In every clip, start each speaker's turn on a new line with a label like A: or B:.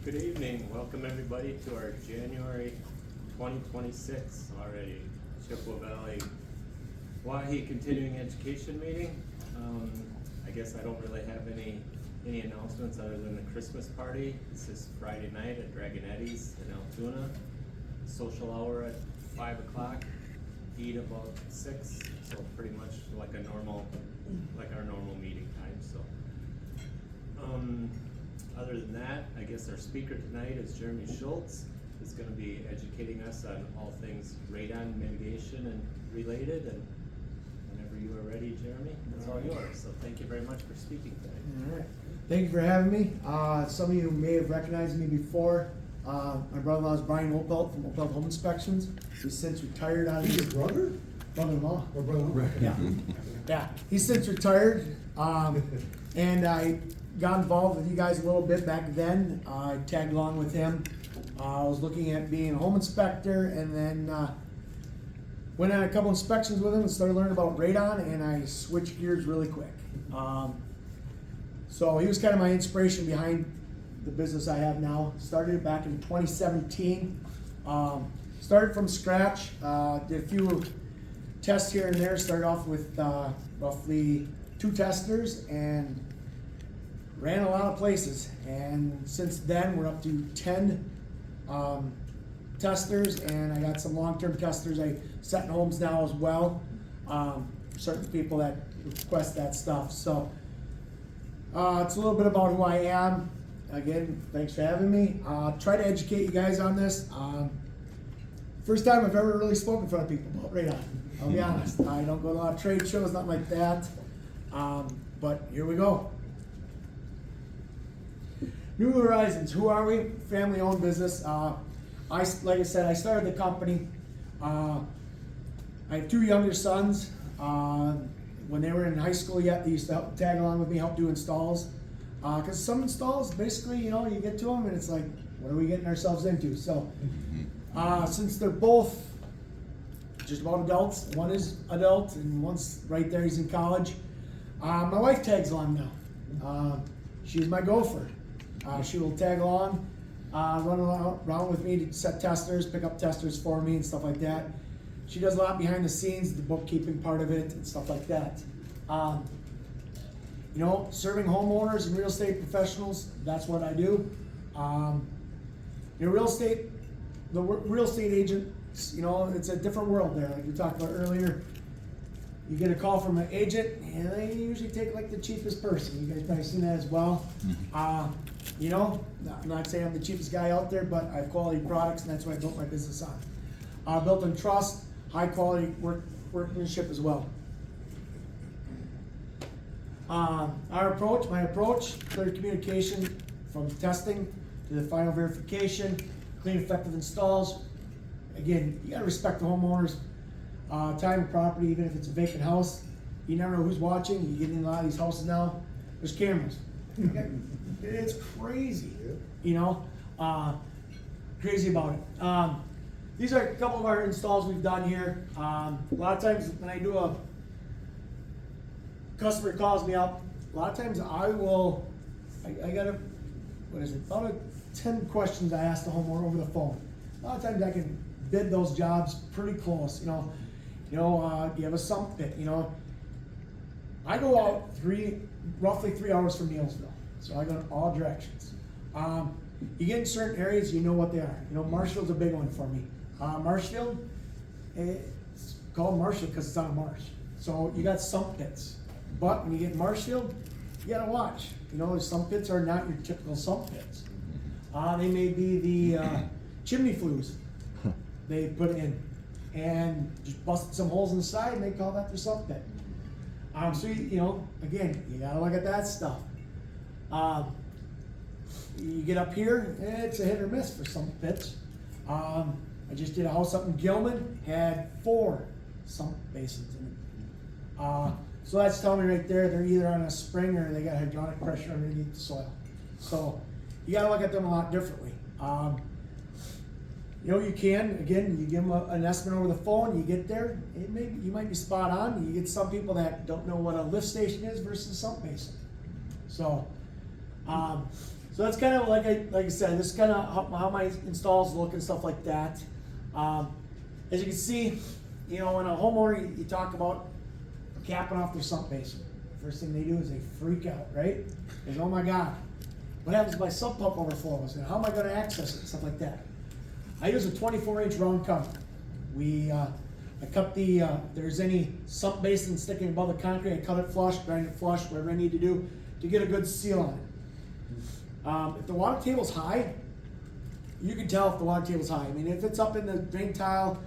A: Good evening. Welcome everybody to our January 2026 already Chippewa Valley Wahi Continuing Education meeting. I guess I don't really have any announcements other than the Christmas party. This is Friday night at Dragonetti's in Altoona. Social hour at 5 o'clock. Eat about 6. So pretty much like our normal meeting time. So. Other than that, I guess our speaker tonight is Jeremy Schultz. He's going to be educating us on all things radon mitigation and related. And whenever you are ready, Jeremy, it's all yours. So thank you very much for speaking tonight.
B: All right. Thank you for having me. Some of you may have recognized me before. My brother-in-law is Brian Opelt from Opelt Home Inspections. He's since retired out of
C: He's your brother?
B: Brother-in-law.
C: Or brother-in-law?
B: Yeah. Yeah. He's since retired. And I got involved with you guys a little bit back then. I tagged along with him. I was looking at being a home inspector, and then went on a couple inspections with him and started learning about radon, and I switched gears really quick. So he was kind of my inspiration behind the business I have now. Started it back in 2017. Started from scratch. Did a few tests here and there. Started off with roughly 2 testers and ran a lot of places. And since then, we're up to 10 testers, and I got some long-term testers I set in homes now as well. Certain people that request that stuff. So it's a little bit about who I am. Again, thanks for having me. Try to educate you guys on this. First time I've ever really spoken in front of people about radon. I'll be honest. I don't go to a lot of trade shows, nothing like that. But here we go. New Horizons, who are we? Family-owned business. Like I said, I started the company. I have 2 younger sons. When they were in high school yet, they used to help tag along with me, help do installs. Because some installs, basically, you get to them and it's like, what are we getting ourselves into? So, since they're both just about adults, one is adult and one's right there, he's in college. My wife tags along now. She's my gopher. She will tag along, run around with me to set testers, pick up testers for me and stuff like that. She does a lot behind the scenes, the bookkeeping part of it and stuff like that. Serving homeowners and real estate professionals, that's what I do. The real estate agent, it's a different world there. Like we talked about earlier, you get a call from an agent, and they usually take like the cheapest person. You guys probably seen that as well. I'm not saying I'm the cheapest guy out there, but I have quality products, and that's what I built my business on. Built on trust, high quality workmanship as well. My approach, clear communication from testing to the final verification, clean, effective installs. Again, you gotta respect the homeowners. Time and property, even if it's a vacant house, you never know who's watching. You get in a lot of these houses now, there's cameras. It's crazy, crazy about it. These are a couple of our installs we've done here. A lot of times when I do a customer calls me up, a lot of times I got about 10 questions I ask the homeowner over the phone. A lot of times I can bid those jobs pretty close, do you have a sump pit, I go out roughly 3 hours from Neilsville, so I go in all directions. You get in certain areas, you know what they are. Marshfield's a big one for me. Marshfield, it's called Marshfield because it's on a marsh. So you got sump pits, but when you get in Marshfield, you gotta watch. Sump pits are not your typical sump pits. They may be the chimney flues they put in and just busted some holes in the side, and they call that their sump pit. So again, you gotta look at that stuff. You get up here, it's a hit or miss for sump pits. I just did a house up in Gilman, had 4 sump basins in it. So that's telling me right there, they're either on a spring or they got hydraulic pressure underneath the soil. So you gotta look at them a lot differently. You give them an estimate over the phone, you get there, you might be spot on. You get some people that don't know what a lift station is versus a sump basin. So So that's kind of like I said, this is kind of how my installs look and stuff like that. As you can see, you know, when a homeowner, you talk about capping off their sump basin. First thing they do is they freak out, right? They go, oh my God, what happens if my sump pump overflows? And how am I going to access it? Stuff like that. I use a 24-inch round cover. I cut the, there's any sump basin sticking above the concrete, I cut it flush, grind it flush, whatever I need to do to get a good seal on it. If the water table's high, you can tell if the water table's high. I mean, if it's up in the drain tile,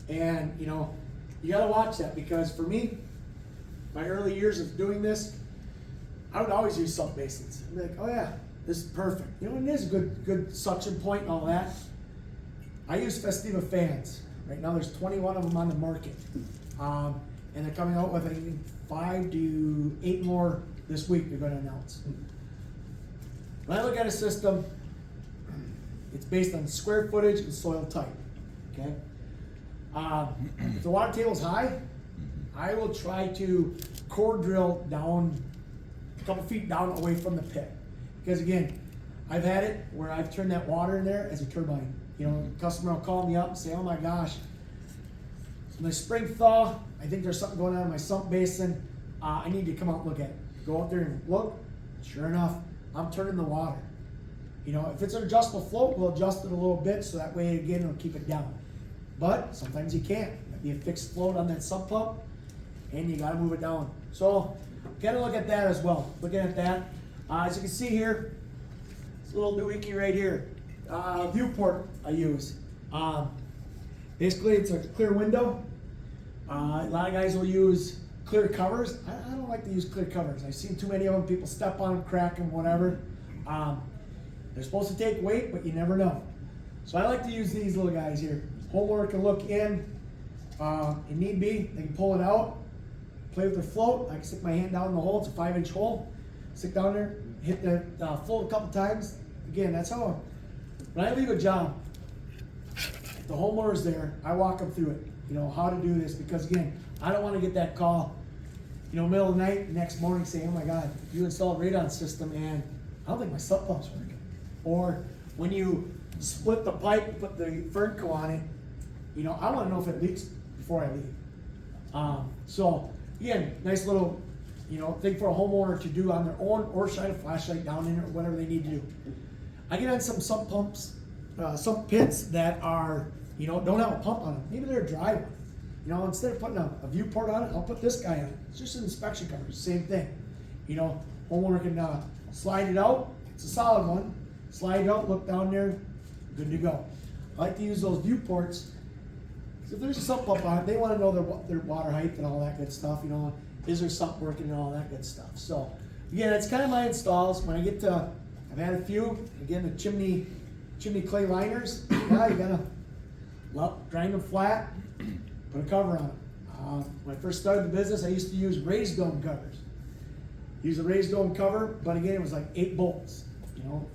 B: and you know, you gotta watch that, because for me, my early years of doing this, I would always use sump basins. I'd be like, oh yeah, this is perfect. You know, and it is a good suction point and all that. I use Festiva fans. Right now there's 21 of them on the market. And they're coming out with, I think, 5 to 8 more this week they're gonna announce. When I look at a system, it's based on square footage and soil type, okay? If the water table's high, I will try to core drill down a couple feet down away from the pit. Because again, I've had it where I've turned that water in there as a turbine. You know, the customer will call me up and say, oh my gosh, my spring thaw, I think there's something going on in my sump basin. I need to come out and look at it. Go out there and look, sure enough, I'm turning the water. You know, if it's an adjustable float, we'll adjust it a little bit so that way, again, it'll keep it down. But sometimes you can't. It'll be a fixed float on that sump pump, and you gotta move it down. So, gotta look at that as well. Looking at that, as you can see here, this little doohickey right here, viewport I use. Basically, it's a clear window. A lot of guys will use clear covers. I don't like to use clear covers. I've seen too many of them. People step on them, crack them, whatever. They're supposed to take weight, but you never know. So I like to use these little guys here. Homeowner can look in. If need be, they can pull it out, play with their float. I can stick my hand down in the hole. It's a 5-inch hole. Stick down there, hit the float a couple times. Again, that's how. When I leave a job, if the homeowner's there, I walk them through it. You know, how to do this, because again, I don't want to get that call, you know, middle of the night, next morning saying, oh my God, you installed a radon system and I don't think my sump pump's working. Or when you split the pipe and put the Fernco on it, you know, I want to know if it leaks before I leave. So again, nice little, you know, thing for a homeowner to do on their own, or shine a flashlight down in it, or whatever they need to do. I get on some sump pumps, sump pits that are, you know, don't have a pump on them. Maybe they're a dry one. You know, instead of putting a viewport on it, I'll put this guy on it. It's just an inspection cover, same thing. You know, homeowner can slide it out. It's a solid one. Slide it out, look down there, good to go. I like to use those viewports. So if there's a sump pump on it, they want to know their water height and all that good stuff. You know, is there sump working and all that good stuff. So again, that's kind of my installs. When I get to, I've had a few. Again, the chimney clay liners. Yeah, you gotta grind them flat, put a cover on them. When I first started the business, I used to use raised dome covers. Use a raised dome cover, but again, it was like 8 bolts. You know,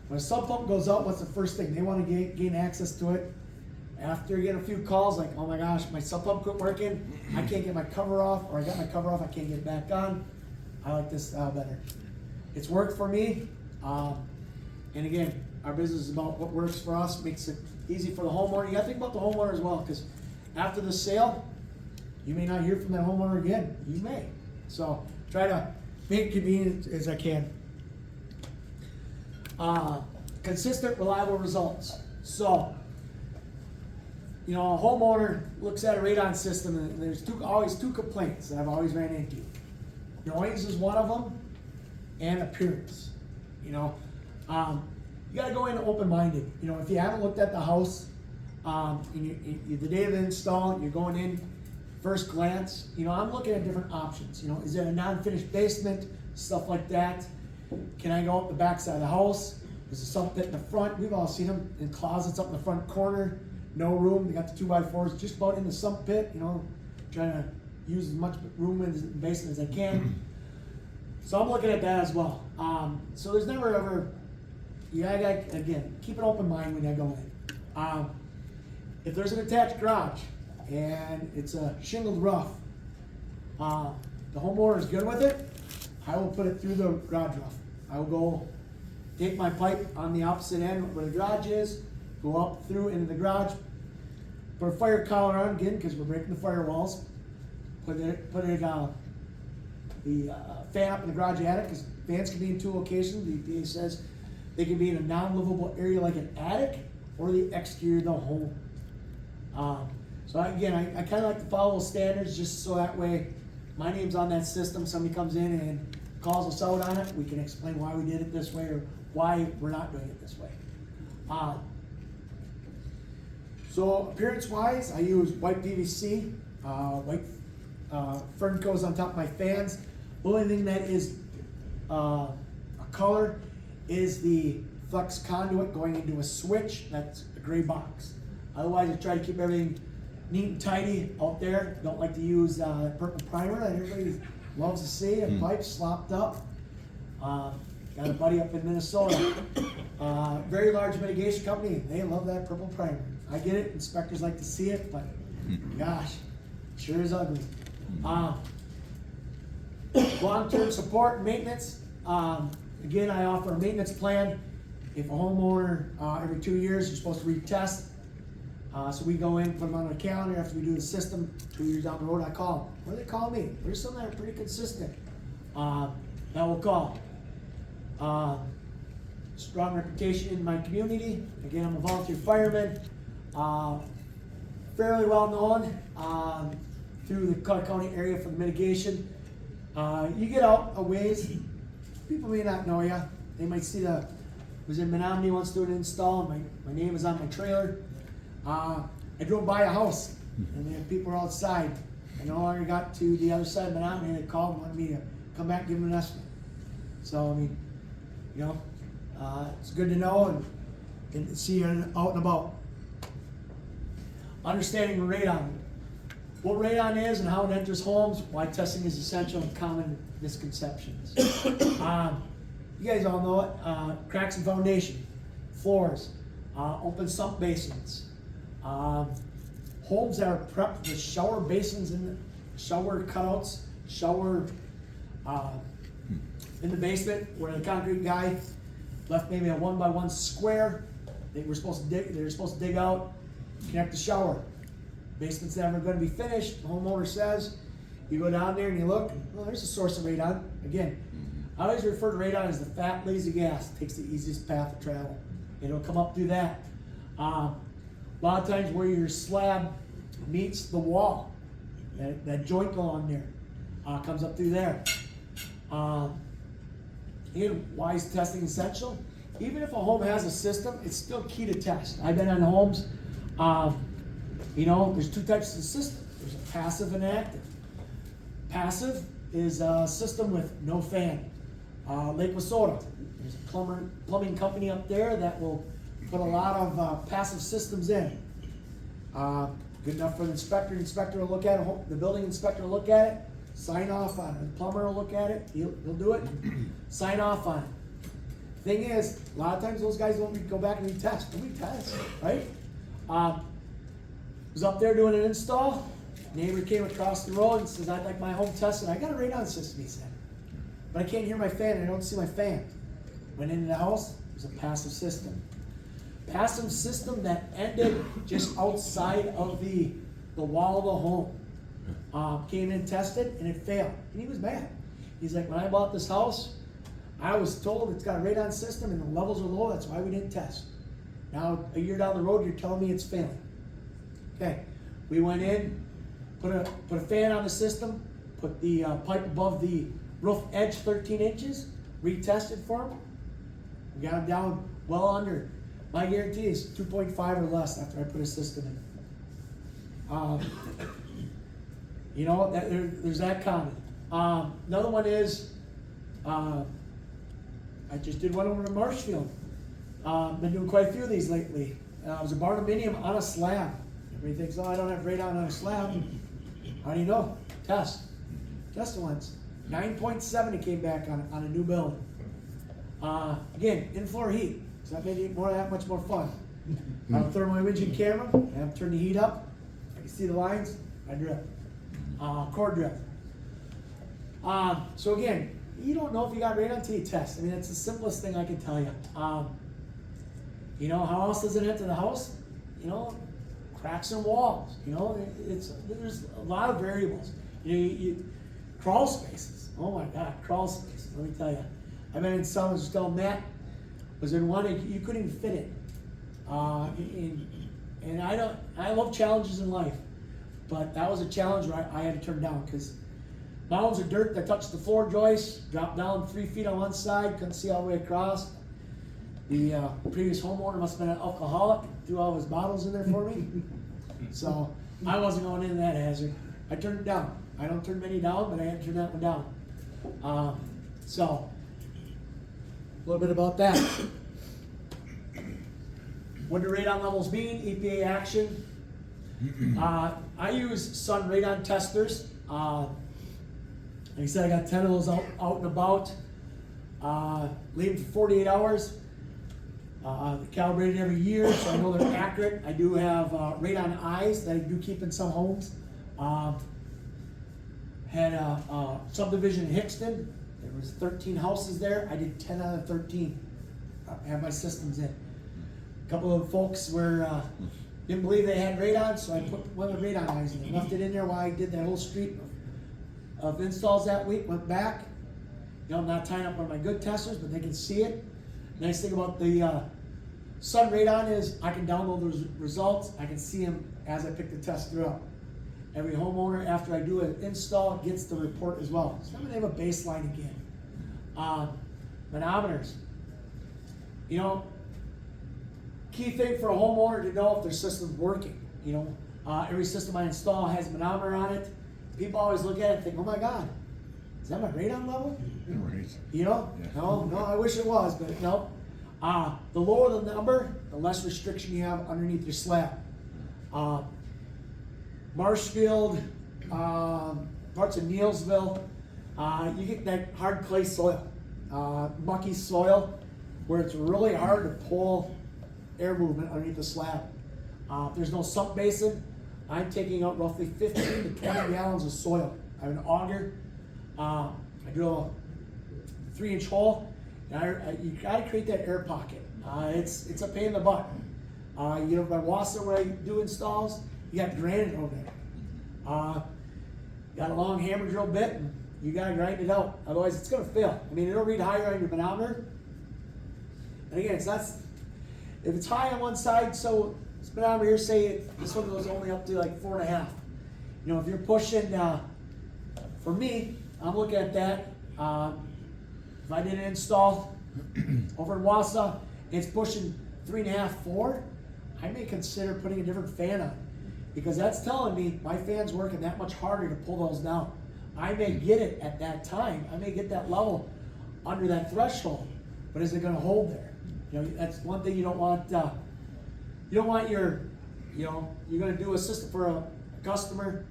B: when a sump pump goes out, what's the first thing? They want to gain access to it. After you get a few calls like, oh my gosh, my sump pump quit working, I can't get my cover off, or I got my cover off, I can't get it back on. I like this style better. It's worked for me. And again, our business is about what works for us, makes it easy for the homeowner. You gotta think about the homeowner as well, because after the sale, you may not hear from that homeowner again. You may. So try to make it convenient as I can. Consistent, reliable results. So, you know, a homeowner looks at a radon system, and there's always two complaints that I've always ran into. Noise is one of them, and appearance. You know, you gotta go in open-minded. You know, if you haven't looked at the house, and the day of the install, you're going in, first glance, you know, I'm looking at different options. You know, is it a non-finished basement, stuff like that? Can I go up the back side of the house? Is there something in the front? We've all seen them in closets up in the front corner, no room. They got the 2x4s just about in the sump pit, you know, trying to use as much room in the basement as I can. So I'm looking at that as well. So there's never ever, again, keep an open mind when I go in. If there's an attached garage and it's a shingled roof, the homeowner is good with it, I will put it through the garage roof. I will go take my pipe on the opposite end where the garage is, go up through into the garage, put a fire collar on again, because we're breaking the firewalls. Put the fan up in the garage attic, because fans can be in two locations. The EPA says they can be in a non-livable area like an attic or the exterior of the home. So again, I kind of like to follow standards just so that way my name's on that system. Somebody comes in and calls us out on it, we can explain why we did it this way or why we're not doing it this way. So appearance-wise, I use white PVC, white fern goes on top of my fans. The only thing that is a color is the flux conduit going into a switch. That's a gray box. Otherwise, I try to keep everything neat and tidy out there. Don't like to use purple primer that everybody loves to see, and pipes slopped up. Got a buddy up in Minnesota, very large mitigation company. They love that purple primer. I get it, inspectors like to see it, but gosh, sure is ugly. Long-term support and maintenance. Again, I offer a maintenance plan. If a homeowner, every 2 years, you're supposed to retest. So we go in, put them on a calendar after we do the system. 2 years down the road, I call them. What do they call me? There's some that are pretty consistent. That will call. Strong reputation in my community. Again, I'm a volunteer fireman. Fairly well known through the Clark County area for the mitigation. You get out a ways, people may not know you. They might see was in Menominee once doing an install, and my name is on my trailer. I drove by a house, and the people were outside. I no longer got to the other side of Menominee, and they called and wanted me to come back and give them an estimate. So, I mean, you know, it's good to know and see you out and about. Understanding radon. What radon is and how it enters homes, why testing is essential, and common misconceptions. You guys all know it. Cracks in foundation, floors, open sump basins, homes that are prepped with shower basins and shower cutouts, shower in the basement where the concrete guy left maybe a 1x1 square. They were supposed to dig out, connect the shower. Basement's never going to be finished. The homeowner says, you go down there and you look, well, there's a source of radon. Again, I always refer to radon as the fat, lazy gas. It takes the easiest path of travel. It'll come up through that. A lot of times where your slab meets the wall, that joint along there, comes up through there. Again, why is testing essential? Even if a home has a system, it's still key to test. I've been on homes, you know, there's two types of system. There's a passive and active. Passive is a system with no fan. Lake Wissota, there's a plumbing company up there that will put a lot of passive systems in. Good enough for the inspector. The inspector will look at it, the building inspector will look at it, sign off on it. The plumber will look at it, he'll do it, sign off on it. Thing is, a lot of times those guys don't go back and retest. Don't retest, right? Was up there doing an install. Neighbor came across the road and says, I'd like my home tested. I got a radon system, he said. But I can't hear my fan and I don't see my fan. Went into the house, it was a passive system. Passive system that ended just outside of the wall of the home. Came in, tested, and it failed. And he was mad. He's like, when I bought this house, I was told it's got a radon system and the levels are low, that's why we didn't test. Now, a year down the road, you're telling me it's failing. Okay, we went in, put a fan on the system, put the pipe above the roof edge 13 inches, retested for them. We got them down well under. My guarantee is 2.5 or less after I put a system in. You know, there's that comment. Another one is, I just did one over in Marshfield. Been doing quite a few of these lately. It was a barnuminium on a slab. Everybody thinks, oh, I don't have radon on a slab. How do you know? Test. Test it once. 9.7 it came back on a new build. Again, in-floor heat. So that made it that much more fun. I have a thermal imaging camera. I have to turn the heat up. I can see the lines. I drip. Core drip. So again, You don't know if you got radon until you test. I mean, it's the simplest thing I can tell you. You know, how else does it enter the house? You know, cracks in walls. You know, there's a lot of variables. You crawl spaces. Oh my God, crawl spaces. Let me tell you. I've been in some, was telling Matt, was in one you couldn't even fit it. And I love challenges in life, but that was a challenge where I had to turn down because mounds of dirt that touched the floor joist, dropped down 3 feet on one side, couldn't see all the way across. The previous homeowner must have been an alcoholic, threw all his bottles in there for me. So I wasn't going into that hazard. I turned it down. I don't turn many down, but I had to turn that one down. So a little bit about that. What do radon levels mean? EPA action. I use sun radon testers. Like I said, I got 10 of those out and about. Leave them for 48 hours. Calibrated every year, so I know they're accurate. I do have radon eyes that I do keep in some homes. Had a subdivision in Hickston. There was 13 houses there. I did 10 out of 13. Have my systems in. A couple of folks were didn't believe they had radon, so I put one of the radon eyes in. Left it in there while I did that whole street of installs that week. Went back. You know, I'm not tying up one of my good testers, but they can see it. Nice thing about the sun radon is I can download those results. I can see them as I pick the tester up. Every homeowner, after I do an install, gets the report as well. So I'm gonna have a baseline again. Manometers. You know, key thing for a homeowner to know if their system's working. You know, every system I install has a manometer on it. People always look at it and think, oh my God, is that my radon level?
C: Right.
B: You know? Yeah. No, I wish it was, but no. The lower the number, the less restriction you have underneath your slab. Marshfield, parts of Neilsville, you get that hard clay soil, mucky soil, where it's really hard to pull air movement underneath the slab. If there's no sump basin, I'm taking out roughly 15 to 20 gallons of soil. I have an auger. I drill a 3-inch hole, and you got to create that air pocket. It's a pain in the butt. You know, by Wassa, where I do installs, you got granite over there. Got a long hammer drill bit, and you got to grind it out. Otherwise, it's going to fail. I mean, it'll read higher on your manometer. And again, it's not. If it's high on one side, so this manometer here, say this one goes only up to like 4.5. You know, if you're pushing, for me, I'm looking at that. If I did an install over in Wassa, it's pushing 3.5, 4. I may consider putting a different fan on, because that's telling me my fan's working that much harder to pull those down. I may get it at that time. I may get that level under that threshold, but is it going to hold there? You know, that's one thing you don't want. You don't want your, you know, you're going to do a system for a customer.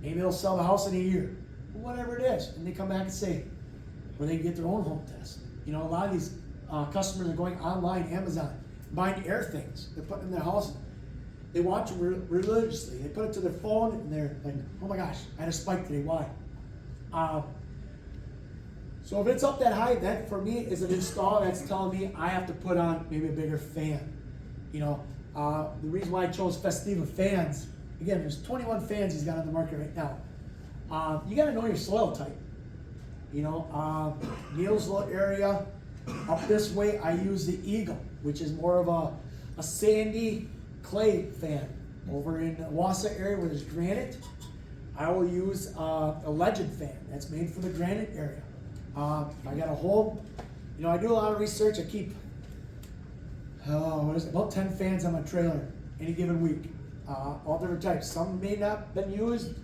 B: Maybe they'll sell the house in a year, whatever it is, and they come back and say, where they can get their own home test. You know, a lot of these customers are going online, Amazon, buying air things. They're putting in their house. They watch them religiously. They put it to their phone, and they're like, oh my gosh, I had a spike today, why? So if it's up that high, that for me is an install that's telling me I have to put on maybe a bigger fan. You know, the reason why I chose Festiva fans, again, there's 21 fans he's got on the market right now. You gotta know your soil type. You know, Neilsville area, up this way, I use the Eagle, which is more of a sandy clay fan. Over in the Wassa area where there's granite, I will use a Legend fan that's made for the granite area. I got a home, you know, I do a lot of research. I keep, about 10 fans on my trailer any given week. All different types. Some may not have been used,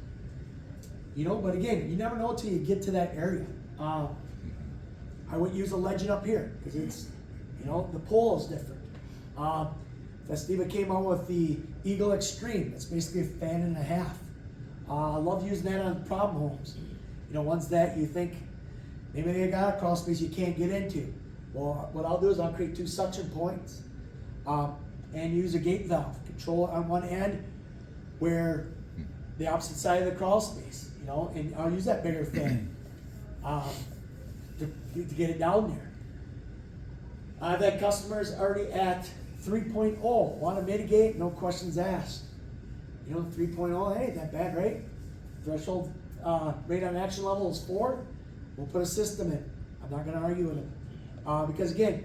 B: you know, but again, you never know until you get to that area. I would use a Legend up here because it's, you know, the pole is different. Festiva came out with the Eagle Extreme. It's basically a fan and a half. I love using that on problem homes. You know, ones that you think maybe they got a crawl space you can't get into. Well, what I'll do is I'll create 2 suction points and use a gate valve. Control it on one end where the opposite side of the crawl space, you know, and I'll use that bigger fan. to get it down there. I've had customers already at 3.0, want to mitigate, no questions asked. 3.0, hey, that bad, right? Threshold radon action level is 4. We'll put a system in. I'm not going to argue with them. Because again,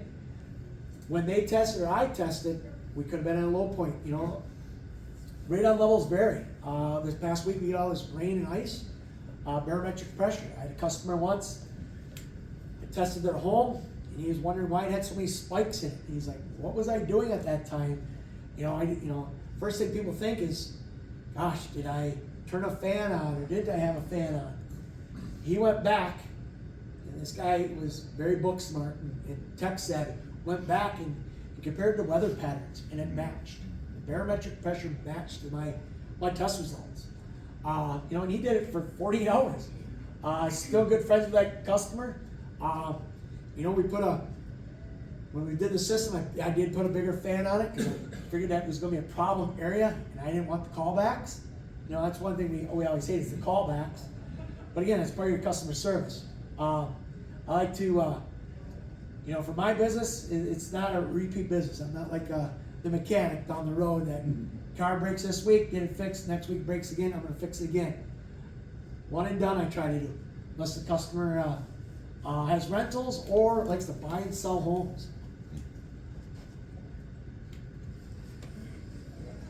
B: when they tested or I tested, we could have been at a low point. Radon levels vary. This past week we got all this rain and ice, barometric pressure. I had a customer once, I tested their home, and he was wondering why it had so many spikes in it. And he's like, what was I doing at that time? First thing people think is, gosh, did I turn a fan on or did I have a fan on? He went back, and this guy was very book smart and tech savvy, went back and compared the weather patterns, and it matched. The barometric pressure matched to my test results. And he did it for 48 hours. Still good friends with that customer. When we did the system, I did put a bigger fan on it because I figured that was going to be a problem area, and I didn't want the callbacks. That's one thing we always hate is the callbacks. But again, it's part of your customer service. I like to, for my business, it's not a repeat business. I'm not like the mechanic down the road that car breaks this week, get it fixed, next week breaks again, I'm going to fix it again. One and done I try to do, unless the customer has rentals or likes to buy and sell homes.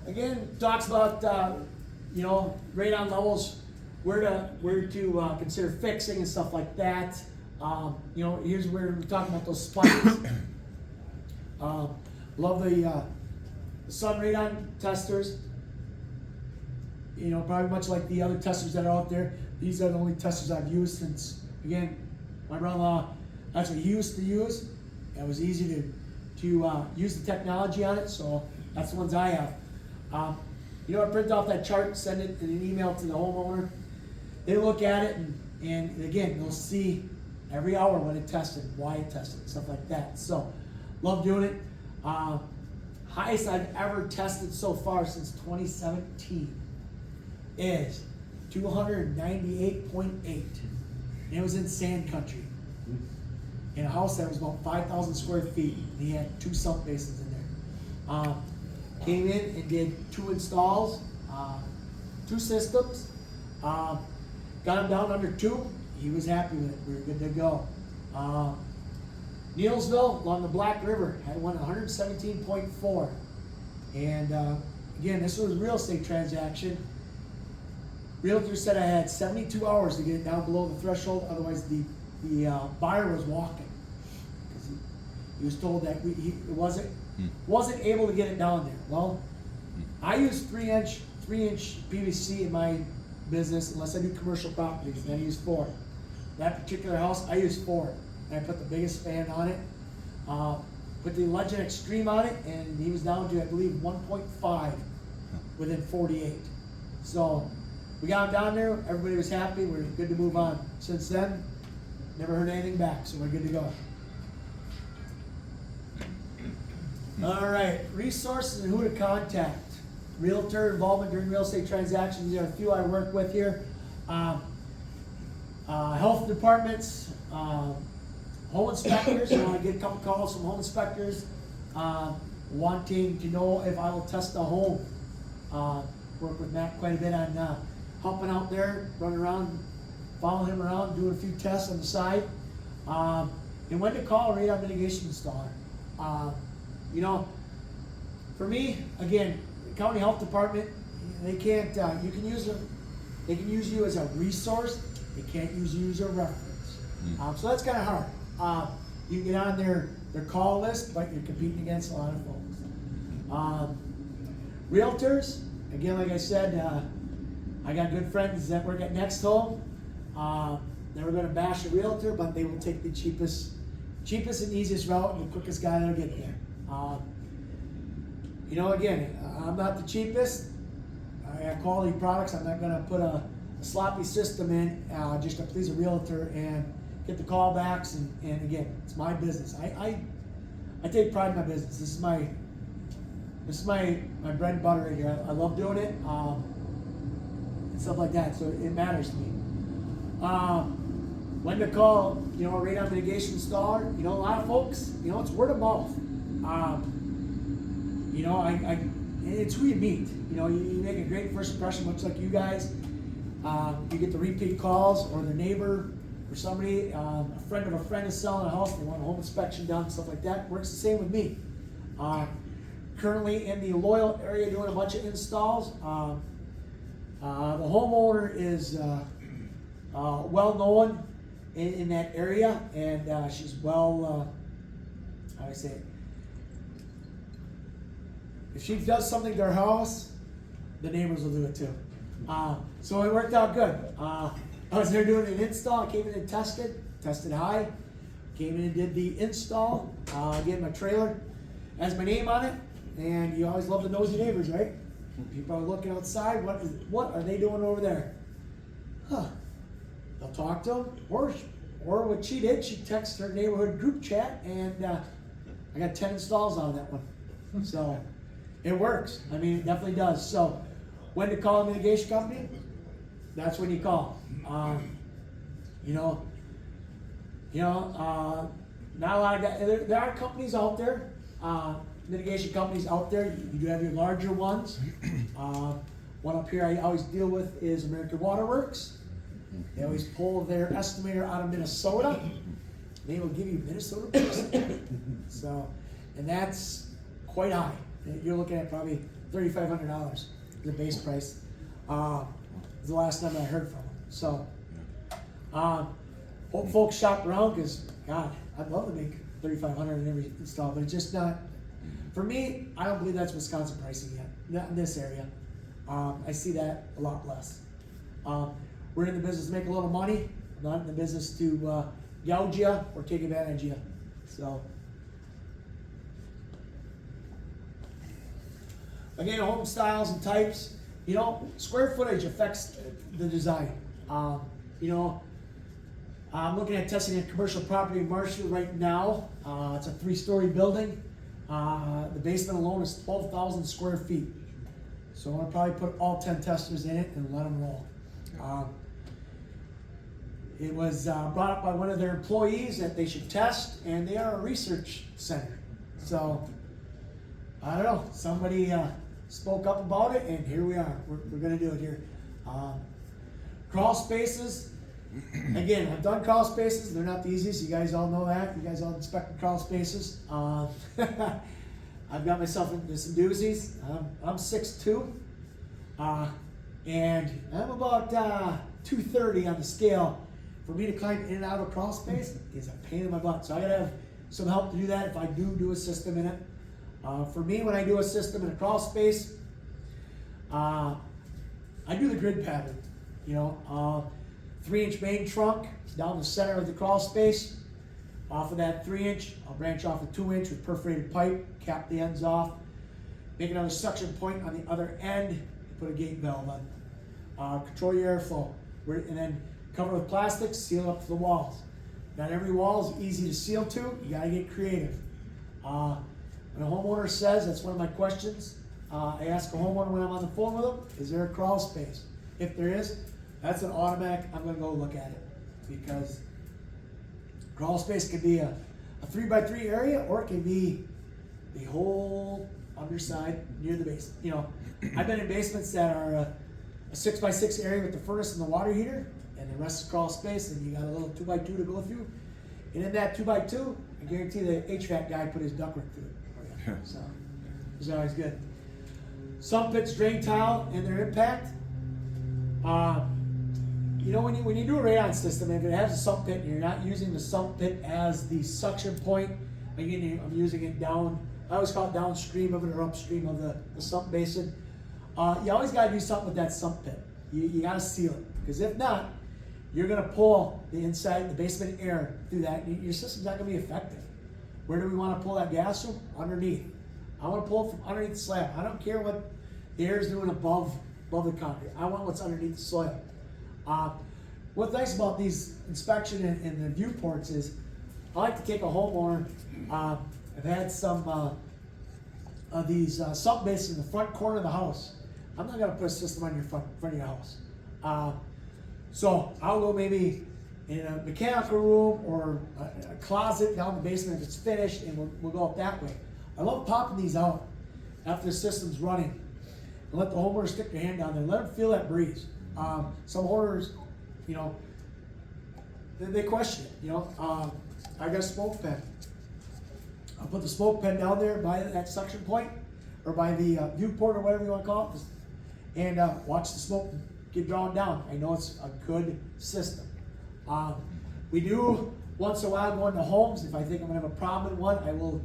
B: Again, talks about radon levels, where to consider fixing and stuff like that. Here's where we're talking about those spikes. Love the sun radon testers. Probably much like the other testers that are out there. These are the only testers I've used since, again, my brother-in-law, that's what he used to use. It was easy to use the technology on it, so that's the ones I have. I print off that chart, send it in an email to the homeowner. They look at it, and again, they'll see every hour when it tested, why it tested, stuff like that. So, love doing it. Highest I've ever tested so far since 2017 is 298.8. And it was in sand country. In a house that was about 5,000 square feet. And he had 2 sump basins in there. Came in and did 2 installs, 2 systems. Got him down under 2. He was happy with it. We were good to go. Neilsville along the Black River had one 117.4. And again, this was a real estate transaction. Realtor said I had 72 hours to get it down below the threshold, otherwise the buyer was walking. Because he was told that he wasn't able to get it down there. Well, I use 3-inch PVC in my business unless I do commercial properties, and I use 4. That particular house, I use 4. And I put the biggest fan on it, put the Legend Extreme on it, and he was down to, I believe, 1.5 within 48. So we got him down there, everybody was happy, we're good to move on. Since then, never heard anything back, so we're good to go. All right, resources and who to contact. Realtor involvement during real estate transactions. There are a few I work with here. Health departments, home inspectors. I get a couple calls from home inspectors wanting to know if I will test a home. Work with Matt quite a bit on helping out there, running around, following him around, doing a few tests on the side. And when to call a radon mitigation installer. For me, again, the county health department, they can't. You can use them. They can use you as a resource. They can't use you as a reference. So that's kind of hard. You can get on their call list, but you're competing against a lot of folks. Realtors, again, like I said, I got good friends that work at Next Home. Never going to bash a realtor, but they will take the cheapest and easiest route and the quickest guy that'll get there. Again, I'm not the cheapest. I have quality products. I'm not going to put a sloppy system in just to please a realtor and get the callbacks. And again, it's my business. I take pride in my business. This is my bread and butter right here. I love doing it and stuff like that. So it matters to me. when to call, you know, a radon mitigation installer. You know, a lot of folks, you know, it's word of mouth. You know, it's who you meet. You know, you make a great first impression, much like you guys. You get the repeat calls, or the neighbor, or somebody, a friend of a friend is selling a house, they want a home inspection done, stuff like that. Works the same with me. Currently in the Loyal area doing a bunch of installs. The homeowner is well known in that area, and she's well, how do I say it? If she does something to her house, the neighbors will do it too. So it worked out good. I was there doing an install, I came in and tested high, came in and did the install, gave my trailer, has my name on it, and you always love the nosy neighbors, right? People are looking outside, what are they doing over there? Huh. They'll talk to them, or what she did, she texted her neighborhood group chat, and I got 10 installs out of that one. So it works. I mean, it definitely does. So when to call a mitigation company, that's when you call. Not a lot of guys, there are companies out there, mitigation companies out there. You do have your larger ones. One up here I always deal with is American Water Works. They always pull their estimator out of Minnesota. They will give you Minnesota pricing. So, and that's quite high. You're looking at probably $3,500, the base price. The last time I heard from them. So, hope folks shop around, because God, I'd love to make $3,500 in every install, but it's just not. For me, I don't believe that's Wisconsin pricing yet. Not in this area. I see that a lot less. We're in the business to make a little money. We're not in the business to gouge you or take advantage of you. So, again, home styles and types. You know, square footage affects the design. You know, I'm looking at testing a commercial property in Marshfield right now. It's a 3-story building. The basement alone is 12,000 square feet. So I'm gonna probably put all 10 testers in it and let them roll. It was brought up by one of their employees that they should test, and they are a research center. So, I don't know, somebody spoke up about it, and here we are. We're gonna do it here. Crawl spaces. Again, I've done crawl spaces. They're not the easiest. You guys all know that. You guys all inspect the crawl spaces. I've got myself into some doozies. I'm 6'2", and I'm about 230 on the scale. For me to climb in and out of crawl space is a pain in my butt. So I gotta have some help to do that if I do a system in it. For me, when I do a system in a crawl space, I do the grid pattern. You know, 3-inch main trunk down the center of the crawl space. Off of that 3-inch, I'll branch off a 2-inch with perforated pipe, cap the ends off, make another suction point on the other end, and put a gate valve on. Control your airflow, and then cover with plastic, seal up to the walls. Not every wall is easy to seal to. You gotta get creative. When a homeowner says, that's one of my questions, I ask a homeowner when I'm on the phone with them, is there a crawl space? If there is, that's an automatic, I'm gonna go look at it. Because crawl space can be a 3x3 area, or it can be the whole underside near the base. You know, I've been in basements that are a 6x6 area with the furnace and the water heater, and the rest is crawl space, and you got a little 2x2 to go through. And in that 2x2, I guarantee the HVAC guy put his ductwork through it. So, it's always good. Sump pits, drain tile, and their impact. You know, when you do a radon system, if it has a sump pit and you're not using the sump pit as the suction point, again, I'm using it down, I always call it downstream of it or upstream of the sump basin. You always gotta do something with that sump pit. You gotta seal it, because if not, you're gonna pull the inside, the basement air through that, and your system's not gonna be effective. Where do we wanna pull that gas from? Underneath. I wanna pull it from underneath the slab. I don't care what the air is doing above the concrete. I want what's underneath the soil. What's nice about these inspection and the viewports is, I like to take a homeowner, I've had some of these sump bases in the front corner of the house. I'm not gonna put a system on your front of your house. So I'll go maybe in a mechanical room or a closet down the basement if it's finished, and we'll go up that way. I love popping these out after the system's running and let the homeowner stick their hand down there, let them feel that breeze. Some owners, you know, they question it, you know. I got a smoke pen. I'll put the smoke pen down there by that suction point or by the viewport or whatever you want to call it, and watch the smoke get drawn down. I know it's a good system. We do once in a while go into homes. If I think I'm gonna have a problem in one, I will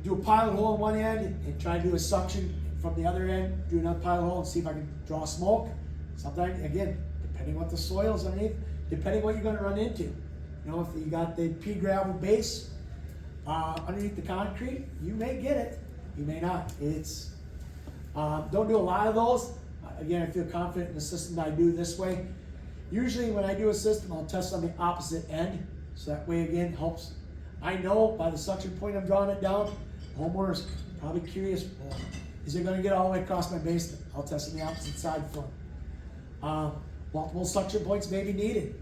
B: do a pilot hole on one end and try to do a suction from the other end, do another pilot hole and see if I can draw smoke. Sometimes, again, depending what the soil's underneath, depending what you're gonna run into. You know, if you got the pea gravel base underneath the concrete, you may get it, you may not. It's, don't do a lot of those. Again, I feel confident in the system that I do this way. Usually when I do a system, I'll test on the opposite end. So that way, again, helps. I know by the suction point I'm drawing it down, the homeowner's probably curious, well, is it gonna get all the way across my basement? I'll test on the opposite side for them. Multiple suction points may be needed.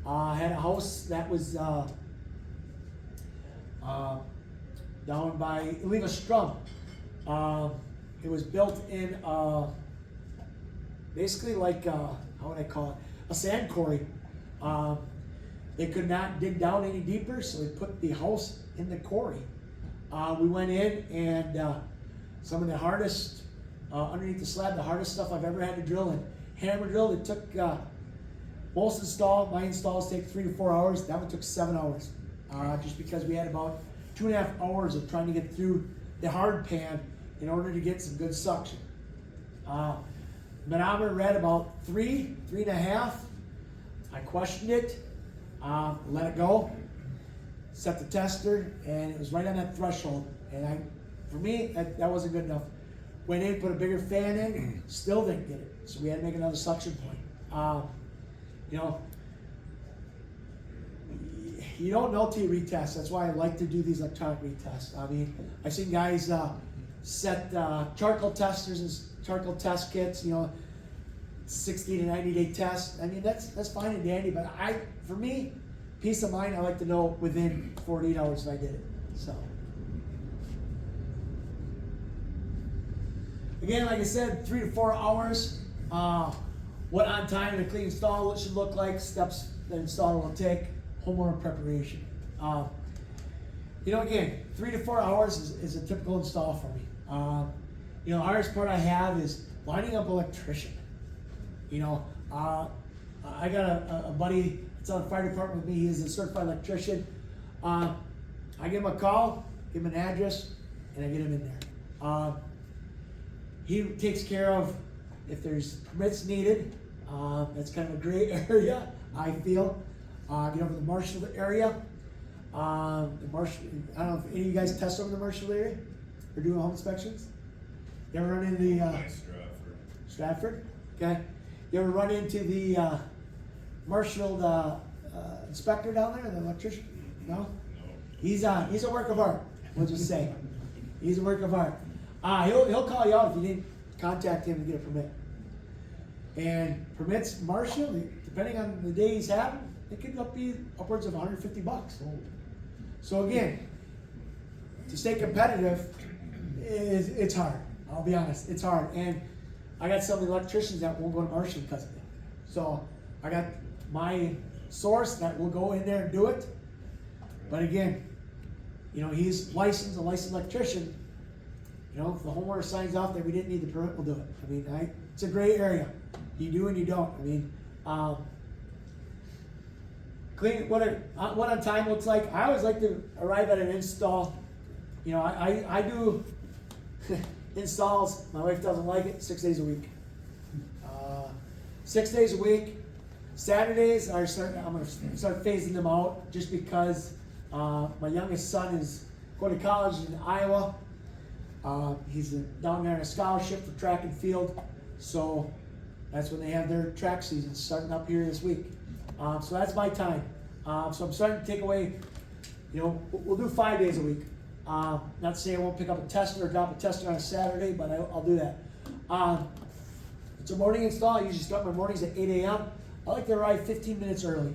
B: I had a house that was down by Leva Strum. It was built in basically like, how would I call it? A sand quarry. They could not dig down any deeper, so they put the house in the quarry. We went in and some of the hardest, underneath the slab, the hardest stuff I've ever had to drill in. Hammer drill, it took, most my installs take 3 to 4 hours. That one took 7 hours. Just because we had about 2.5 hours of trying to get through the hard pan in order to get some good suction. Manometer read about 3.5. I questioned it, let it go, set the tester, and it was right on that threshold. And for me, that wasn't good enough. Went in, put a bigger fan in, still didn't get it. So we had to make another suction point. You know, you don't know till you retest. That's why I like to do these electronic retests. I mean, I've seen guys set charcoal testers and charcoal test kits, you know, 60 to 90 day test. I mean, that's fine and dandy, but for me, peace of mind, I like to know within 48 hours if I did it. So, again, like I said, 3 to 4 hours. What on time and a clean install should look like, steps the installer will take, homeowner preparation. You know, again, 3 to 4 hours is a typical install for me. You know, the hardest part I have is lining up an electrician. You know, I got a buddy that's on the fire department with me. He's a certified electrician. I give him a call, give him an address, and I get him in there. He takes care of if there's permits needed. That's kind of a gray area, I feel. Get over the Marshall area. The Marshall, I don't know if any of you guys test over the Marshall area or doing home inspections. You ever run into the Stratford? Okay. You ever run into the Marshall inspector down there, the electrician? No? No. He's a work of art. We'll just say he's a work of art. He'll call you out if you didn't contact him to get a permit. And permits, Marshall, depending on the day he's having, it could be upwards of $150. So again, to stay competitive, it's hard. I'll be honest, it's hard. And I got some electricians that won't go to Marshall because of it. So I got my source that will go in there and do it. But again, you know, he's licensed, a licensed electrician. You know, if the homeowner signs off that we didn't need the permit, we'll do it. I mean, it's a gray area. You do and you don't. I mean, clean what on time looks like. I always like to arrive at an install. You know, I do installs. My wife doesn't like it. 6 days a week. 6 days a week. Saturdays I'm going to start phasing them out just because my youngest son is going to college in Iowa. He's down there on a scholarship for track and field, so that's when they have their track season starting up here this week. So that's my time. So I'm starting to take away, you know, we'll do 5 days a week. Not to say I won't pick up a tester or drop a tester on a Saturday, but I'll do that. It's a morning install. I usually start my mornings at 8 a.m. I like to arrive 15 minutes early.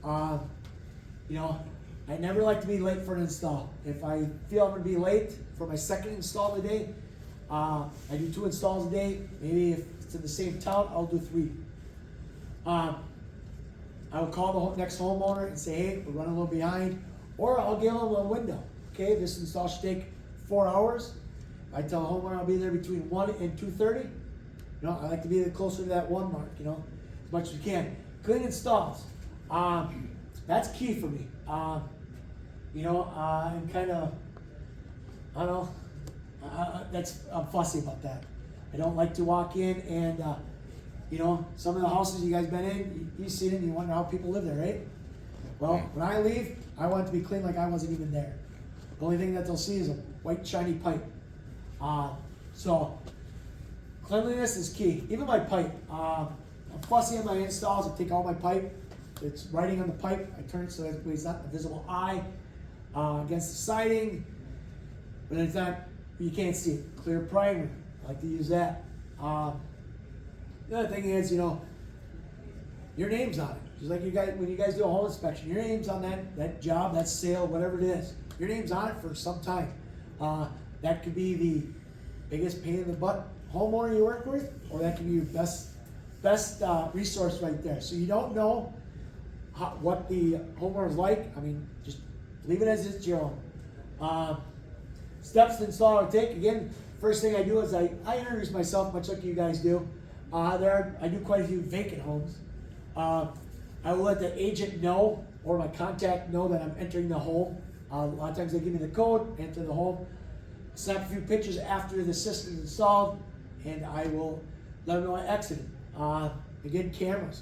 B: You know, I never like to be late for an install. If I feel I'm gonna be late for my second install of the day, I do 2 installs a day. Maybe if it's in the same town, I'll do 3. I will call the next homeowner and say, hey, we're running a little behind, or I'll give them a window. Okay, this install should take 4 hours. I tell the homeowner I'll be there between 1 and 2:30. You know, I like to be closer to that 1 mark, you know, as much as we can. Clean installs. That's key for me. You know, I'm kind of, I don't know, I'm fussy about that. I don't like to walk in and, you know, some of the houses you guys been in, you see them, you wonder how people live there, right? Well, when I leave, I want it to be clean like I wasn't even there. The only thing that they'll see is a white shiny pipe. So cleanliness is key. Even my pipe. I'm fussy on my installs. I take all my pipe. It's writing on the pipe. I turn it so that it's not a visible eye against the siding. But it's not, you can't see it. Clear primer. I like to use that. The other thing is, you know, your name's on it. Just like you guys, when you guys do a home inspection, your name's on that job, that sale, whatever it is. Your name's on it for some time. That could be the biggest pain in the butt homeowner you work with, or that could be your best resource right there. So you don't know what the homeowner's like. I mean, just leave it as it's your own. Steps to install or take. Again, first thing I do is I introduce myself, much like you guys do. I do quite a few vacant homes. I will let the agent know, or my contact know, that I'm entering the home. A lot of times they give me the code, enter the home, snap a few pictures after the system's installed, and I will let them know I exited. Again, cameras.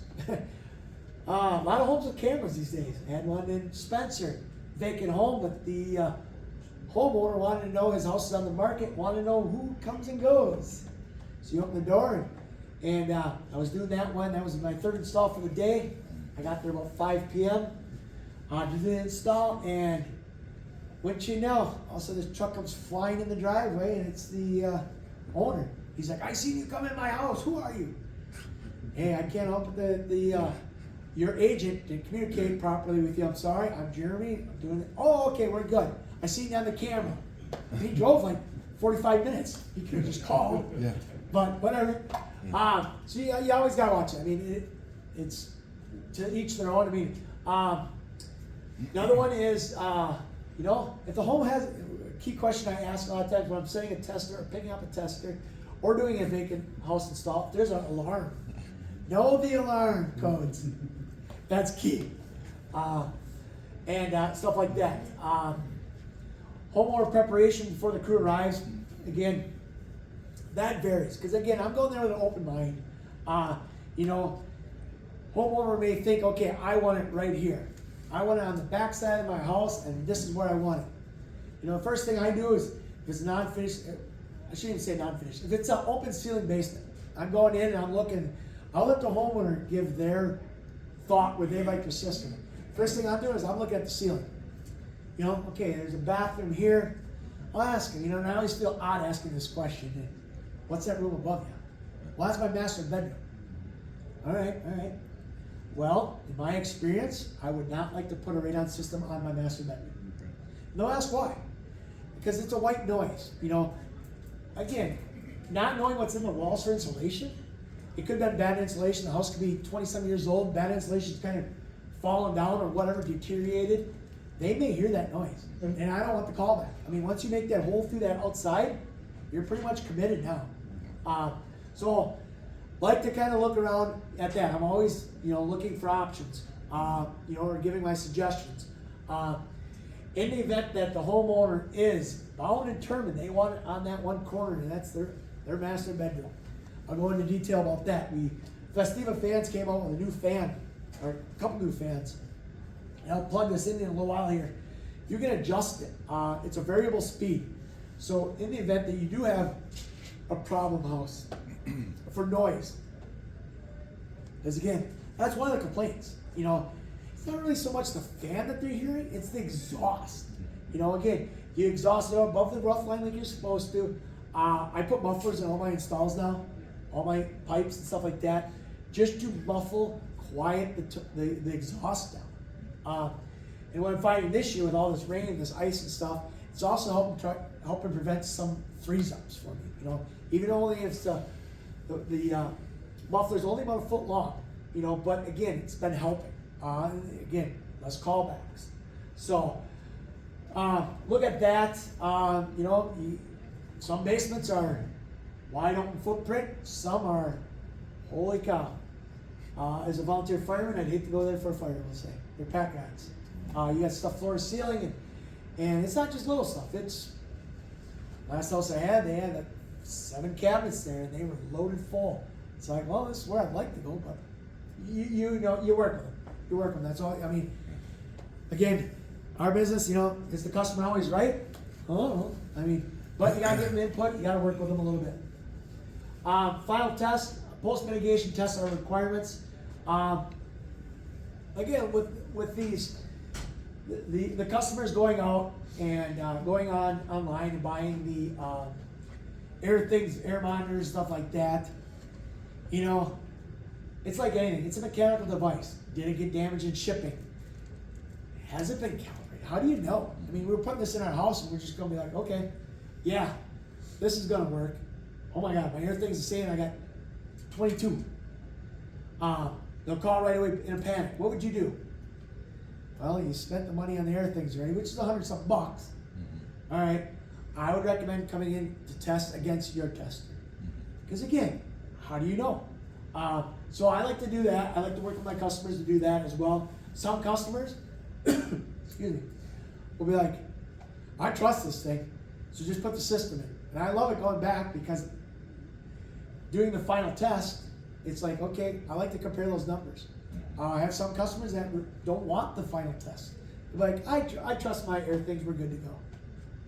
B: A lot of homes with cameras these days. I had one in Spencer, vacant home, but the homeowner wanted to know his house is on the market, wanted to know who comes and goes. So you open the door, and I was doing that one. That was my 3rd install for the day. I got there about 5 p.m. Did the install, and wouldn't you know, all of a sudden this truck comes flying in the driveway, and it's the owner. He's like, I seen you come in my house. Who are you? Hey, I can't help your agent didn't communicate properly with you. I'm sorry. I'm Jeremy. I'm doing it. Oh, okay, we're good. I seen you on the camera. He drove like 45 minutes. He could have just called.
C: Yeah.
B: But whatever. So you always gotta watch it. I mean, it's to each their own. I mean, another one is, you know, if the home has, a key question I ask a lot of times when I'm setting a tester or picking up a tester or doing a vacant house install, there's an alarm. Know the alarm codes. That's key. And stuff like that. Homeowner preparation before the crew arrives. Again, that varies. Because again, I'm going there with an open mind. You know, homeowner may think, okay, I want it right here. I want it on the back side of my house, and this is where I want it. You know, the first thing I do is, if it's non-finished, I shouldn't even say non-finished. If it's an open ceiling basement, I'm going in and I'm looking. I'll let the homeowner give their thought where they like the system. First thing I'll do is I'm looking at the ceiling. You know, okay, there's a bathroom here. I'll ask him, you know, and I always feel odd asking this question. What's that room above you? Well, that's my master bedroom. All right. Well, in my experience, I would not like to put a radon system on my master bedroom. And they'll ask why. Because it's a white noise. You know, again, not knowing what's in the walls for insulation. It could have been bad insulation. The house could be 20-some years old. Bad insulation's kind of fallen down or whatever, deteriorated. They may hear that noise. And I don't want the callback. I mean, once you make that hole through that outside, you're pretty much committed now. So, like to kind of look around at that. I'm always, you know, looking for options, you know, or giving my suggestions. In the event that the homeowner is bound and determined they want it on that one corner, and that's their master bedroom. I'll go into detail about that. Festiva Fans came out with a new fan, or a couple new fans. And I'll plug this in a little while here. You can adjust it. It's a variable speed. So in the event that you do have a problem house for noise, because again, that's one of the complaints. You know, it's not really so much the fan that they're hearing, it's the exhaust. You know, again, you exhaust it above the rough line like you're supposed to. I put mufflers in all my installs now, all my pipes and stuff like that, just to muffle quiet the exhaust down. And what I'm finding this year with all this rain and this ice and stuff, it's also helping prevent some freeze-ups for me. You know, even only if the muffler's only about a foot long, you know, but again, it's been helping. Again, less callbacks. So look at that. You know, some basements are wide open footprint. Some are, holy cow. As a volunteer fireman, I'd hate to go there for a fire, let's say. They're pack rats. You got stuff floor to ceiling, and it's not just little stuff. It's, last house I had, they had like 7 cabinets there, and they were loaded full. It's like, well, this is where I'd like to go, but you know, you work with them. You work with them. That's all. I mean, again, our business, you know, is the customer always right? Oh, I mean, but you gotta give them input. You gotta work with them a little bit. Final test, post mitigation tests are requirements. Again, with these, the customers going out and going online and buying the air monitors, stuff like that. You know, it's like anything. It's a mechanical device. Did it get damaged in shipping? Has it been calibrated? How do you know? I mean, we're putting this in our house and we're just gonna be like, okay, yeah, this is gonna work. Oh my God, my air things are saying I got 22. They'll call right away in a panic. What would you do? Well, you spent the money on the air things already, which is $100-something bucks. Mm-hmm. All right, I would recommend coming in to test against your tester. Because again, how do you know? So I like to do that. I like to work with my customers to do that as well. Some customers, excuse me, will be like, I trust this thing, so just put the system in. And I love it going back because doing the final test, it's like, okay, I like to compare those numbers. I have some customers that don't want the final test. They're like, I trust my air things, we're good to go.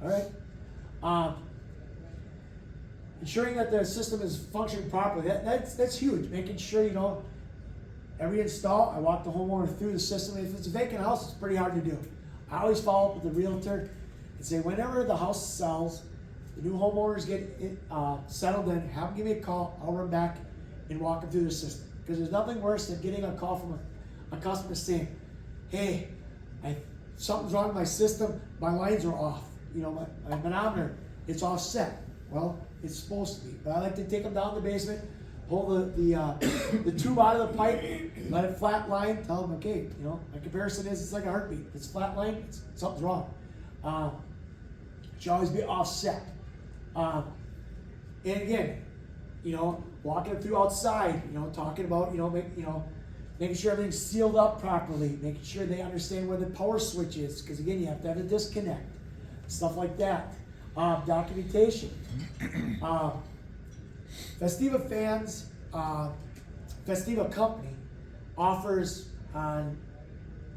B: All right? Ensuring that the system is functioning properly, that's huge. Making sure, you know, every install, I walk the homeowner through the system. If it's a vacant house, it's pretty hard to do. I always follow up with the realtor and say, whenever the house sells, the new homeowners get settled in, have them give me a call, I'll run back and walk them through the system. Because there's nothing worse than getting a call from a customer saying, hey, something's wrong with my system, my lines are off. You know, my manometer, it's offset. Well, it's supposed to be. But I like to take them down to the basement, pull the tube out of the pipe, let it flatline, tell them, okay, you know, my comparison is it's like a heartbeat. It's flatline, something's wrong. It should always be offset. And again, you know, walking them through outside, you know, talking about, making sure everything's sealed up properly, making sure they understand where the power switch is, because again, you have to have a disconnect, stuff like that. Documentation. Festiva fans, Festiva company offers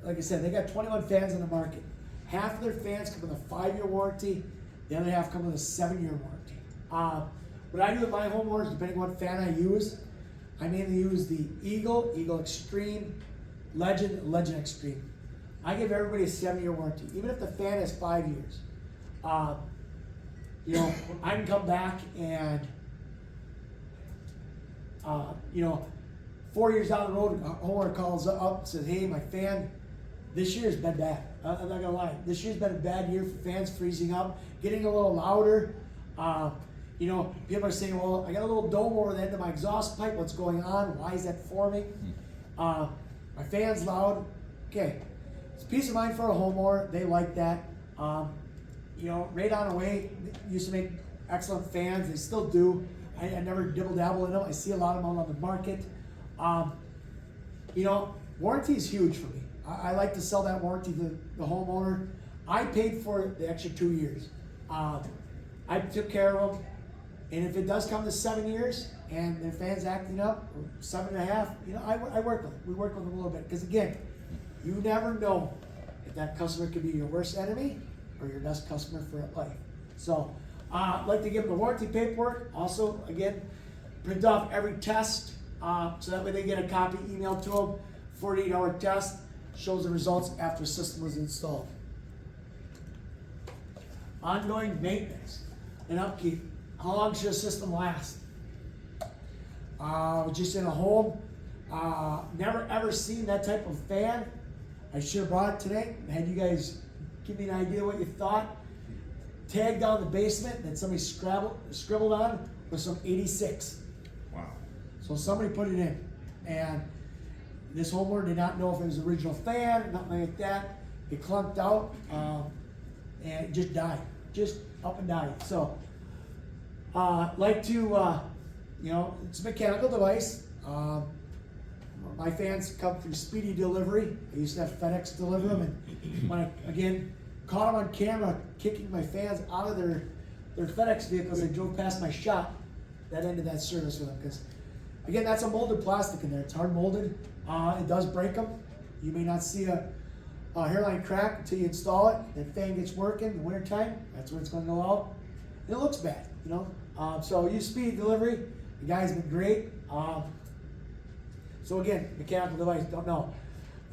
B: like I said, they got 21 fans in the market. Half of their fans come with a 5-year warranty, the other half come with a 7-year warranty. What I do with my homeowners, depending on what fan I use, I mainly use the Eagle Extreme, Legend Extreme. I give everybody a 7-year warranty, even if the fan has 5 years. You know, I can come back and, 4 years down the road, a homeowner calls up and says, hey, my fan, this year's been bad. I'm not gonna lie. This year's been a bad year for fans freezing up, getting a little louder. People are saying, well, I got a little dome over the end of my exhaust pipe. What's going on? Why is that forming? My fan's loud. Okay. It's peace of mind for a homeowner. They like that. Radon Away used to make excellent fans. They still do. I never dibble dabble in them. I see a lot of them on the market. Warranty is huge for me. I like to sell that warranty to the homeowner. I paid for the extra 2 years. I took care of them. And if it does come to 7 years and their fan's acting up, or 7.5, I work with them. We work with them a little bit. Because again, you never know if that customer could be your worst enemy or your best customer for life. So I'd like to give them the warranty paperwork. Also, again, print off every test so that way they get a copy emailed to them. 48-hour test shows the results after the system was installed. Ongoing maintenance and upkeep. How long should a system last? Just in a home, Never ever seen that type of fan. I should have brought it today. Had you guys give me an idea what you thought. Tag down the basement that somebody scribbled on with some 86.
C: Wow.
B: So somebody put it in, and this homeowner did not know if it was the original fan, nothing like that. It clunked out, and it just died, just up and died. So, like to, it's a mechanical device. My fans come through speedy delivery. I used to have FedEx deliver them, and when I, again, caught them on camera kicking my fans out of their FedEx vehicles, they drove past my shop. That ended that service with them, because, again, that's a molded plastic in there. It's hard molded. It does break them. You may not see a hairline crack until you install it. That fan gets working in the wintertime. That's when it's going to go out. It looks bad, So use speedy delivery. The guy's been great. So again, mechanical device, don't know.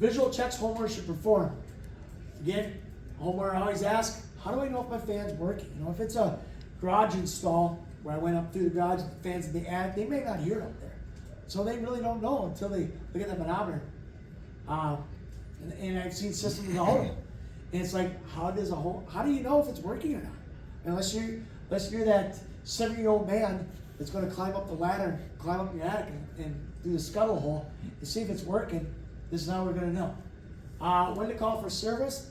B: Visual checks homeowners should perform. Again, homeowner always asks, how do I know if my fan's working? If it's a garage install where I went up through the garage, the fan's in the attic, they may not hear it up there. So they really don't know until they look at the manometer. And I've seen systems in the home. And it's like, how do you know if it's working or not? Unless you're that 7-year-old man that's going to climb up the ladder, climb up your attic and do the scuttle hole and see if it's working. This is how we're going to know. When to call for service?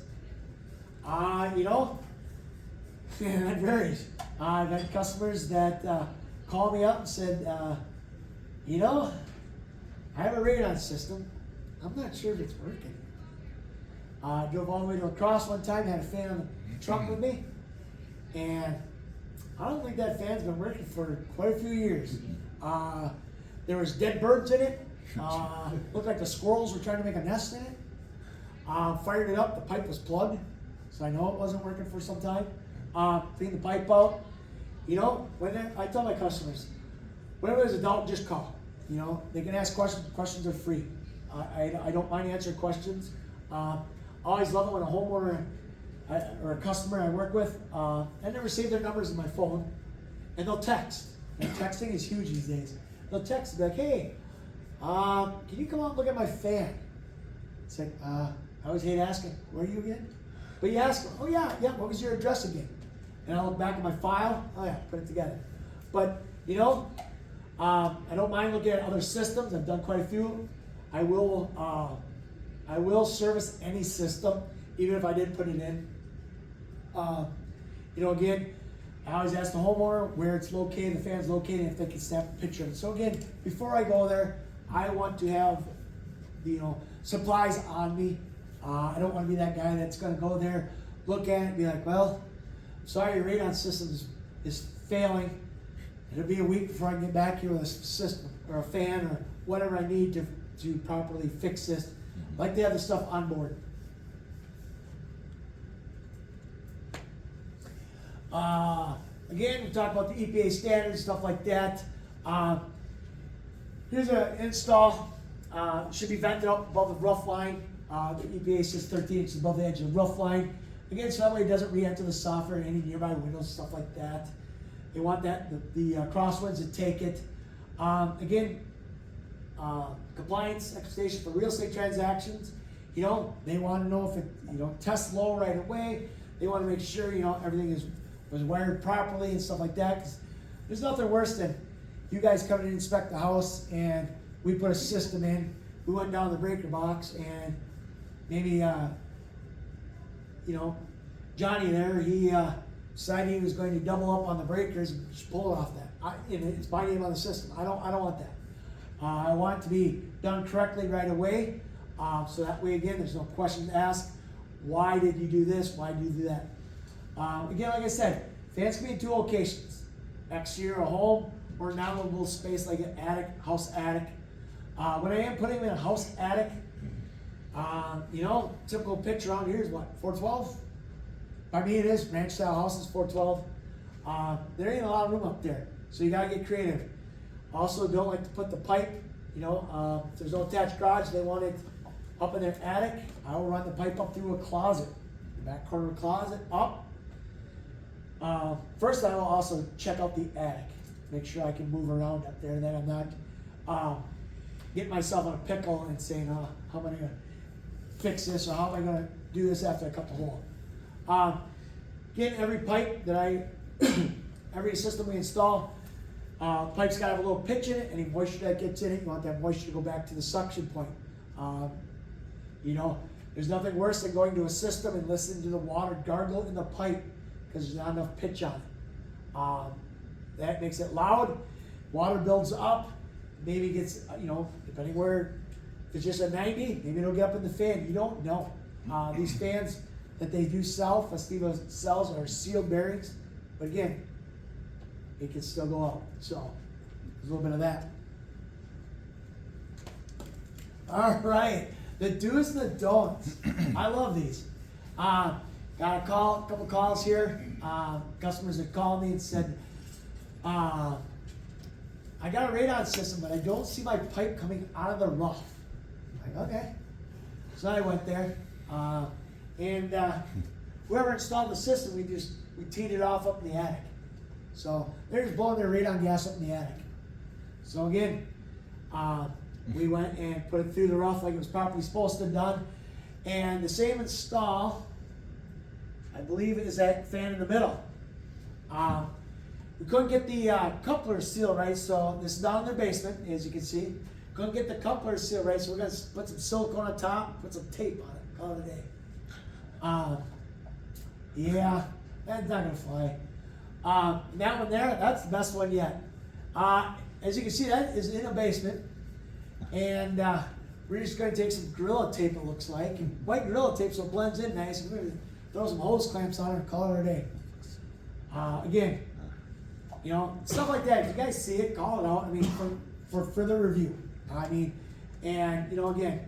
B: That varies. I've had customers that call me up and said, I have a radon system. I'm not sure if it's working. Drove all the way to La Crosse one time, had a fan on the truck with me, and I don't think that fan's been working for quite a few years. There was dead birds in it. Looked like the squirrels were trying to make a nest in it. Fired it up, the pipe was plugged, so I know it wasn't working for some time. Cleaned the pipe out. I tell my customers, whenever there's a doubt, just call. They can ask questions. Questions are free. I don't mind answering questions. I always love it when a homeowner or a customer I work with, I never save their numbers in my phone, and they'll text. And texting is huge these days. They'll text and be like, hey, can you come out and look at my fan? It's like, I always hate asking, where are you again? But you ask them, oh yeah, what was your address again? And I look back at my file, oh yeah, put it together. But, I don't mind looking at other systems. I've done quite a few. I will service any system, even if I didn't put it in. Again, I always ask the homeowner where it's located, the fan's located, and if they can snap a picture of it. So again, before I go there, I want to have, supplies on me. I don't want to be that guy that's going to go there, look at it, and be like, well, sorry, your radon system is failing. It'll be a week before I can get back here with a system or a fan or whatever I need to properly fix this. I like to have the stuff on board. Again, we talk about the EPA standards, stuff like that. Here's an install. Should be vented up above the roof line. The EPA says 13 inches above the edge of the roof line. Again, so that way it doesn't re-enter the software, any nearby windows, stuff like that. They want that, the crosswinds to take it. Again, compliance expectation for real estate transactions. They want to know if it, tests low right away. They want to make sure, everything was wired properly and stuff like that. 'Cause there's nothing worse than you guys come in and inspect the house and we put a system in. We went down the breaker box and maybe, Johnny there, he decided he was going to double up on the breakers and just pull it off that. It's my name on the system. I don't want that. I want it to be done correctly right away. So that way, again, there's no questions asked. Why did you do this? Why did you do that? Again, like I said, fans can be in two locations. Exterior, a home, or non-livable space like an attic, house attic. When I am putting them in a house attic, typical picture around here is what, 412? By me it is, ranch style houses, 412. There ain't a lot of room up there, so you gotta get creative. Also, don't like to put the pipe, if there's no attached garage, they want it up in their attic, I will run the pipe up through a closet. The back corner of the closet, up. First I will also check out the attic. Make sure I can move around up there, that I'm not. getting myself in a pickle and saying, oh, how am I gonna fix this, or how am I gonna do this after I cut the hole? Again, every pipe that every system we install, pipe's gotta have a little pitch in it. Any moisture that gets in it, you want that moisture to go back to the suction point. You know, there's nothing worse than going to a system and listening to the water gargle in the pipe because there's not enough pitch on it. That makes it loud, water builds up, maybe gets, you know, depending where, if it's just a 90, maybe it'll get up in the fan, you don't know. These fans that they do sell, Festiva sells, are sealed bearings, but again, it can still go out, so there's a little bit of that. All right, the do's and the don'ts. I love these. Got a couple calls here. Customers that called me and said, I got a radon system, but I don't see my pipe coming out of the rough. I'm like, okay. So I went there, and whoever installed the system, we teed it off up in the attic. So they're just blowing their radon gas up in the attic. So again, we went and put it through the rough like it was properly supposed to be done. And the same install, I believe, is that fan in the middle. We couldn't get the coupler seal right, so this is down in their basement, as you can see. Couldn't get the coupler seal right, so we're gonna put some silicone on top, put some tape on it, call it a day. Yeah, that's not gonna fly. That one there, that's the best one yet. As you can see, that is in a basement, and we're just gonna take some Gorilla Tape, it looks like, and white Gorilla Tape so it blends in nice, and we're gonna throw some hose clamps on it and call it a day. Again, you know, stuff like that. If you guys see it, call it out. I mean, for further review. I mean, and you know, again,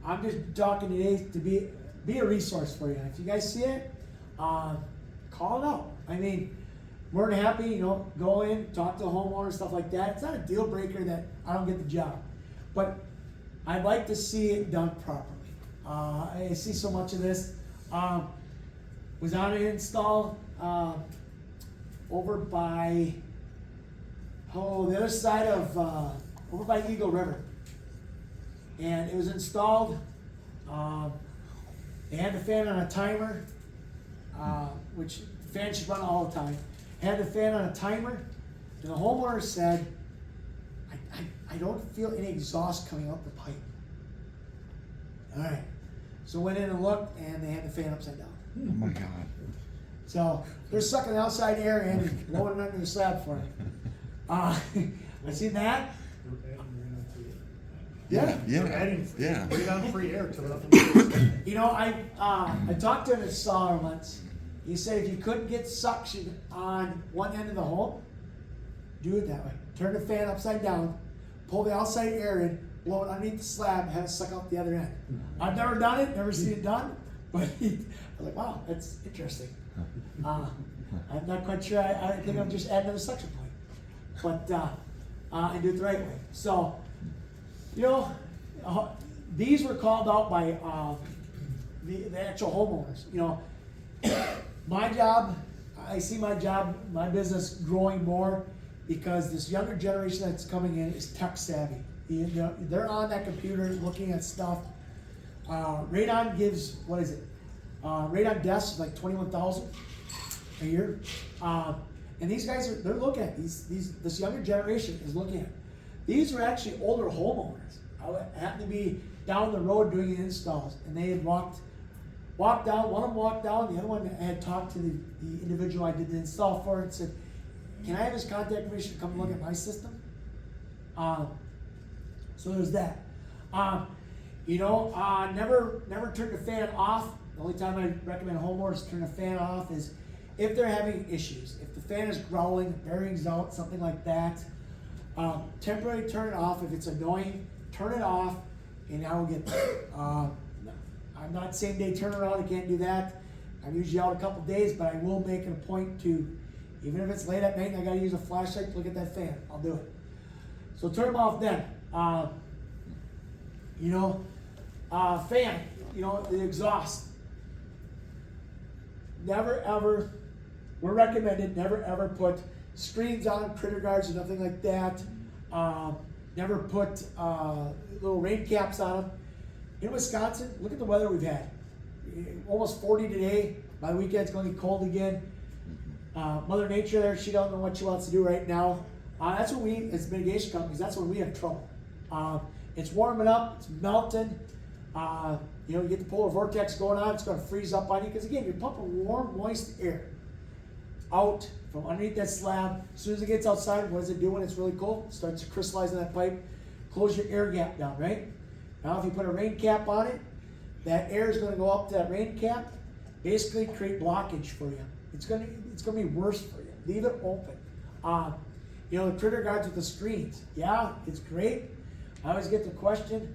B: I'm just talking today to be a resource for you. If you guys see it, call it out. I mean, more than happy, you know, go in, talk to the homeowner, stuff like that. It's not a deal breaker that I don't get the job, but I'd like to see it done properly. I see so much of this. Was on an install over by, the other side of, over by Eagle River. And it was installed, they had the fan on a timer, which the fan should run all the time. Had the fan on a timer, and the homeowner said, I don't feel any exhaust coming out the pipe. All right, so went in and looked, and they had the fan upside down.
C: Oh my God.
B: So they're sucking the outside air in and blowing it under the slab for me. I seen that.
C: Yeah.
D: Radon free air to the.
B: You know, I talked to an installer once. He said if you couldn't get suction on one end of the hole, do it that way. Turn the fan upside down, pull the outside air in, blow it underneath the slab, and have it suck out the other end. I've never done it, never seen it done, but I was like, wow, that's interesting. I'm not quite sure. I think I'll just add another suction point, but and do it the right way. So, you know, these were called out by the actual homeowners. You know, my job, I see my business growing more because this younger generation that's coming in is tech savvy. They're on that computer looking at stuff. Radon gives, what is it? Radon desks is like 21,000 a year. And these guys they're looking at this younger generation is looking at. These are actually older homeowners. I happened to be down the road doing installs, and they had walked down. One of them walked down. The other one had talked to the individual I did the install for and said, "Can I have his contact information to come look at my system?" So there's that. You know, never turn the fan off. The only time I recommend homeowners turn the fan off is if they're having issues. If the fan is growling, bearings out, something like that. Temporarily turn it off. If it's annoying, turn it off, and I will get there. I'm not same day turnaround. I can't do that. I'm usually out a couple days, but I will make it a point to, even if it's late at night and I got to use a flashlight to look at that fan, I'll do it. So turn them off then. You know, fan, you know, the exhaust. Never ever, we're recommended, never ever put screens on, critter guards or nothing like that. never put little rain caps on them. In Wisconsin, look at the weather we've had. Almost 40 today. By the weekend, it's going to get cold again. Mother Nature there, she don't know what she wants to do right now. That's when we, as mitigation companies, that's when we have trouble. It's warming up, it's melting. You know, you get the polar vortex going on, it's going to freeze up on you. Because again, you're pumping warm, moist air out from underneath that slab. As soon as it gets outside, what does it do when it's really cold? It starts to crystallize in that pipe. Close your air gap down, right? Now if you put a rain cap on it, that air is going to go up to that rain cap, basically create blockage for you. It's going to be worse for you. Leave it open. You know, the critter guards with the screens. Yeah, it's great. I always get the question,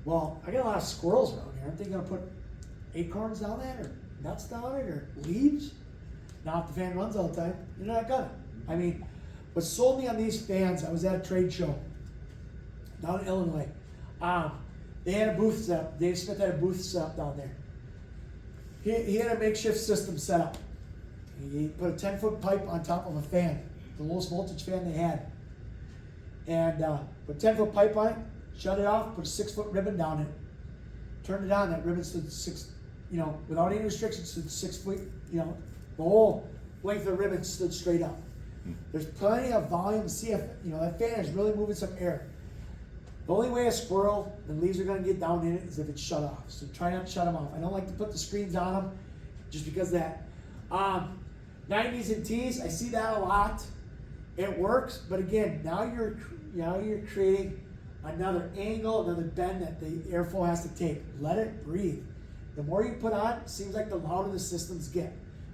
B: well, I got a lot of squirrels around here. Aren't they going to put acorns down there, or nuts down it, or leaves? Now, if the fan runs all the time, you're not gonna. I mean, what sold me on these fans, I was at a trade show down in Illinois. They had a booth set up. Dave Smith had a booth set up down there. He had a makeshift system set up. He put a 10-foot pipe on top of a fan, the lowest voltage fan they had. And put a 10-foot pipe on it, shut it off, put a 6-foot ribbon down it, turned it on, that ribbon stood 6, you know, without any restrictions, stood 6 feet, you know, the whole length of the ribbon stood straight up. There's plenty of volume to see if, you know, that fan is really moving some air. The only way a squirrel and leaves are going to get down in it is if it's shut off. So try not to shut them off. I don't like to put the screens on them just because of that. 90s and T's, I see that a lot. It works, but again, now you're creating another angle, another bend that the airflow has to take. Let it breathe. The more you put on, it seems like the louder the systems get.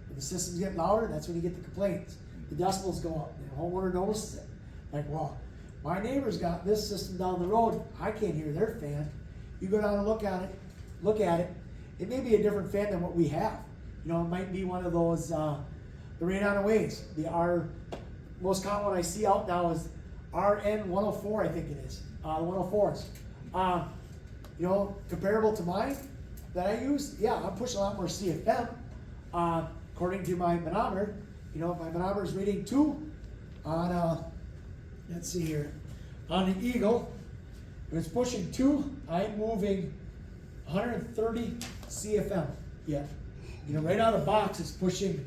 B: When the systems get louder, that's when you get the complaints. The decibels go up. The homeowner notices it. Like, well, my neighbor's got this system down the road. I can't hear their fan. You go down and look at it. It may be a different fan than what we have. You know, it might be one of those, the Radon Aways. Our most common one I see out now is RN 104, I think it is. The 104s. You know, comparable to mine that I use, yeah, I'm pushing a lot more CFM. According to my manometer, you know, if my manometer is reading 2 on, let's see here, on the Eagle, if it's pushing 2, I'm moving 130 CFM. Yeah, you know, right out of the box, it's pushing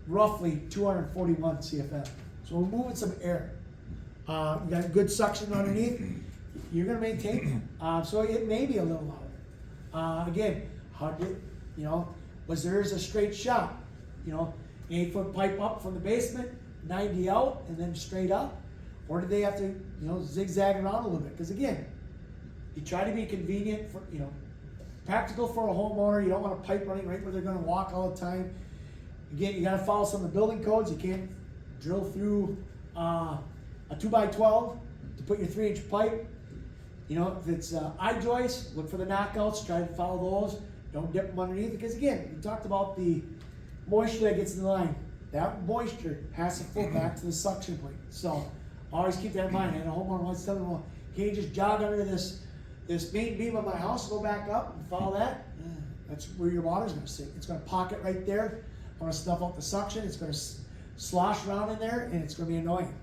B: roughly 241 CFM. So we're moving some air. You got good suction underneath. You're going to maintain it. So it may be a little louder. Again, you know, was theirs a straight shot? You know, 8-foot pipe up from the basement, 90 out, and then straight up? Or did they have to, you know, zigzag around a little bit? Because again, you try to be convenient for, you know, practical for a homeowner. You don't want a pipe running right where they're going to walk all the time. Again, you got to follow some of the building codes. You can't drill through a 2x12 to put your 3-inch pipe. You know, if it's I-joist, look for the knockouts. Try to follow those. Don't dip them underneath, because again, we talked about the moisture that gets in the line. That moisture has to flow back to the suction point. So always keep that in mind. And a homeowner wants to tell me, well, can you just jog under this main beam of my house, go back up and follow that? That's where your water's going to sit. It's going to pocket right there. I'm going to snuff out the suction. It's going to slosh around in there, and it's going to be annoying.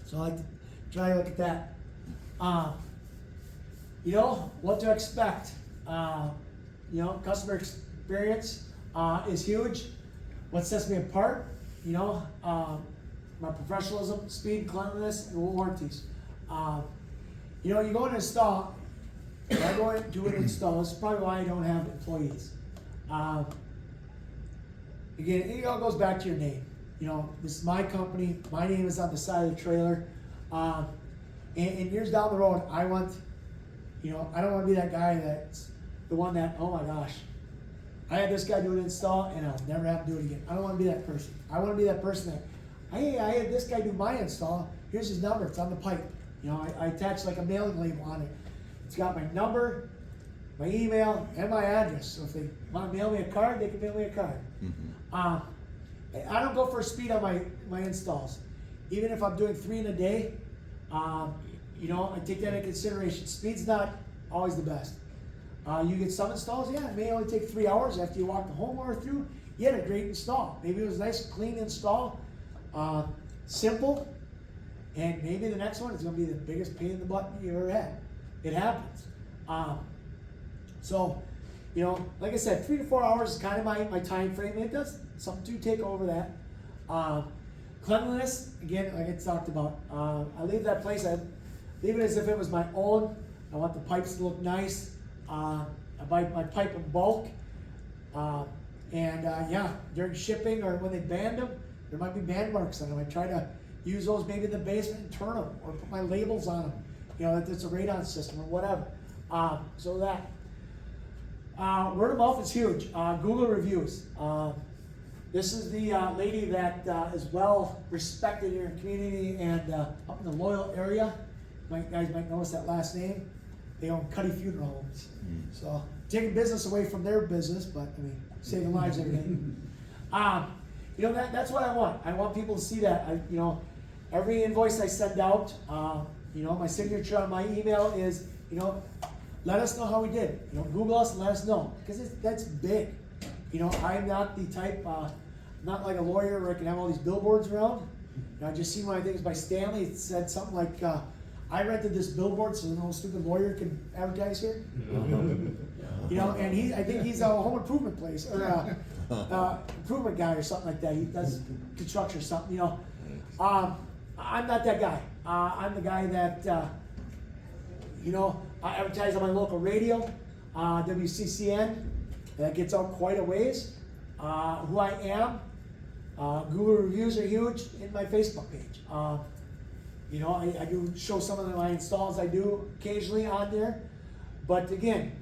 B: So I like to try to look at that. You know, what to expect. You know, customer experience is huge. What sets me apart, you know, my professionalism, speed, cleanliness, and warranties. You know, you go and install, when I go and do an install, this is probably why I don't have employees. Again, it all goes back to your name. You know, this is my company, my name is on the side of the trailer. And years down the road, I want, you know, I don't want to be that guy that's the one that, oh my gosh, I had this guy do an install and I'll never have to do it again. I don't want to be that person. I want to be that person that, hey, I had this guy do my install. Here's his number. It's on the pipe. You know, I attach like a mailing label on it. It's got my number, my email, and my address. So if they want to mail me a card, they can mail me a card. I don't go for speed on my installs. Even if I'm doing 3 in a day, you know, I take that into consideration. Speed's not always the best. You get some installs, yeah, it may only take 3 hours after you walk the homeowner through. You had a great install. Maybe it was a nice, clean install, simple, And maybe the next one is gonna be the biggest pain in the butt you ever had. It happens. So, you know, like I said, 3 to 4 hours is kind of my time frame. It does, some do take over that. Cleanliness, again, like I talked about, I leave that place, I leave it as if it was my own. I want the pipes to look nice. I buy my pipe in bulk. Yeah, during shipping or when they band them, there might be band marks on them. I try to use those maybe in the basement and turn them or put my labels on them, you know, that it's a radon system or whatever. So that. Word of mouth is huge. Google reviews. This is the lady that is well respected in her community and up in the Loyal area. You guys might notice that last name. They own Cuddy Funeral Homes. So taking business away from their business, but I mean, saving lives every day. You know, that's what I want. I want people to see that. You know, every invoice I send out, you know, my signature on my email is, you know, let us know how we did. You know, Google us and let us know, because that's big. You know, I'm not the type, not like a lawyer where I can have all these billboards around. You know, I just seen one of the things by Stanley. It said something like, I rented this billboard so no stupid lawyer can advertise here. You know, and I think he's a home improvement place or improvement guy or something like that. He does construction or something. You know, I'm not that guy. I'm the guy that, you know, I advertise on my local radio, WCCN. That gets out quite a ways. Who I am. Google reviews are huge in my Facebook page. You know, I do show some of my installs I do occasionally on there. But again,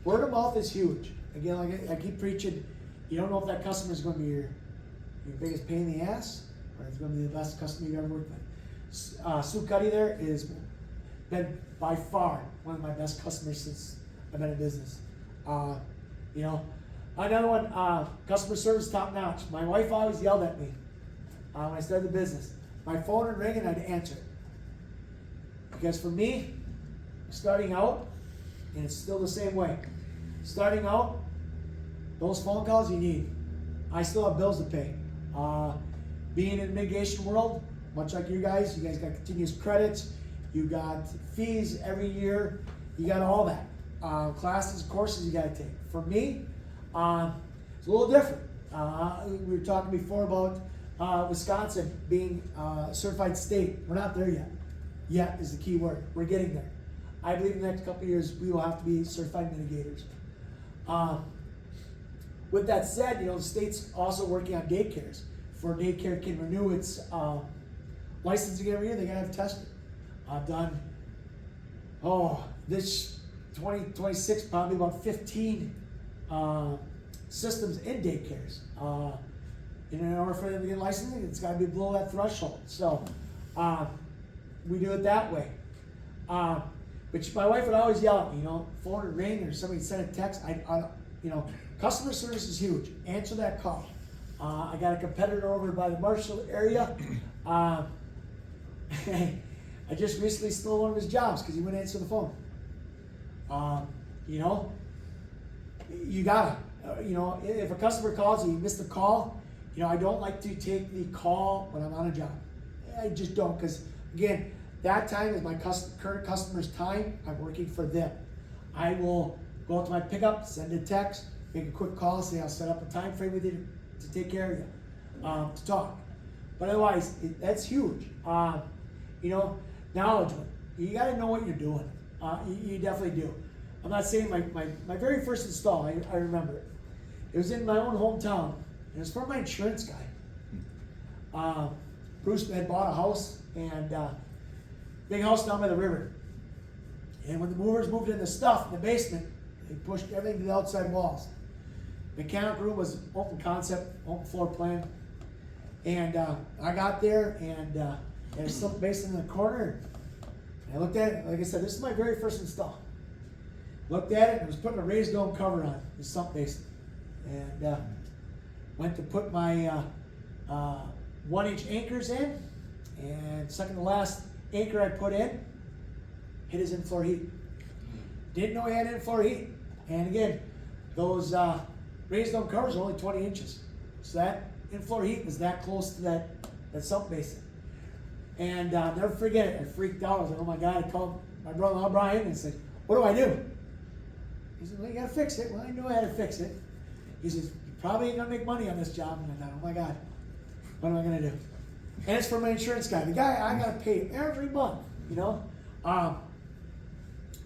B: word of mouth is huge. Again, like I keep preaching, you don't know if that customer is going to be your biggest pain in the ass, or it's going to be the best customer you've ever worked with. Sue Cuddy there is been by far one of my best customers since I've been in business. You know, another one, customer service top notch. My wife always yelled at me when I started the business. My phone would ring and I'd answer it. Because for me, starting out, and it's still the same way, starting out, those phone calls you need. I still have bills to pay. Being in the mitigation world, much like you guys got continuous credits, you got fees every year, you got all that. Classes, courses you gotta take. For me, it's a little different. We were talking before about Wisconsin being a certified state. We're not there yet. Yet is the key word. We're getting there. I believe in the next couple of years we will have to be certified mitigators. With that said, you know, the state's also working on daycares. Before daycare can renew its licensing every year, they gotta have tested. I've done, this 2026, probably about 15 systems in daycares. In order for them to get licensing, it's gotta be below that threshold. So, we do it that way. But my wife would always yell at me, you know, phone would ring or somebody sent a text. You know, customer service is huge. Answer that call. I got a competitor over by the Marshall area. I just recently stole one of his jobs because he wouldn't answer the phone. You know, you gotta, you know, if a customer calls and you miss the call, you know, I don't like to take the call when I'm on a job. I just don't, because again, that time is my current customer's time. I'm working for them. I will go out to my pickup, send a text, make a quick call, say I'll set up a time frame with you to take care of you, to talk. But otherwise, that's huge. You know, knowledge. You got to know what you're doing. You definitely do. I'm not saying my very first install, I remember it. It was in my own hometown. It was from my insurance guy. Bruce had bought a house, and big house down by the river. And when the movers moved in the stuff in the basement, they pushed everything to the outside walls. Mechanic room was open concept, open floor plan. And I got there, and there's something basement in the corner. And I looked at it, like I said, this is my very first install. Looked at it, and it was putting a raised dome cover on the sump basin. And went to put my 1-inch anchors in, and second to last anchor I put in hit his in-floor heat. Didn't know he had in-floor heat. And again, those raised dome covers are only 20 inches. So that in-floor heat was that close to that sump basin. And never forget it. I freaked out. I was like, oh my God. I called my brother-in-law Brian and said, what do I do? He said, well, you gotta fix it. Well, I knew I had to fix it. He says, you probably ain't gonna make money on this job. And I thought, oh my God, what am I gonna do? And it's for my insurance guy. The guy I gotta pay every month, you know?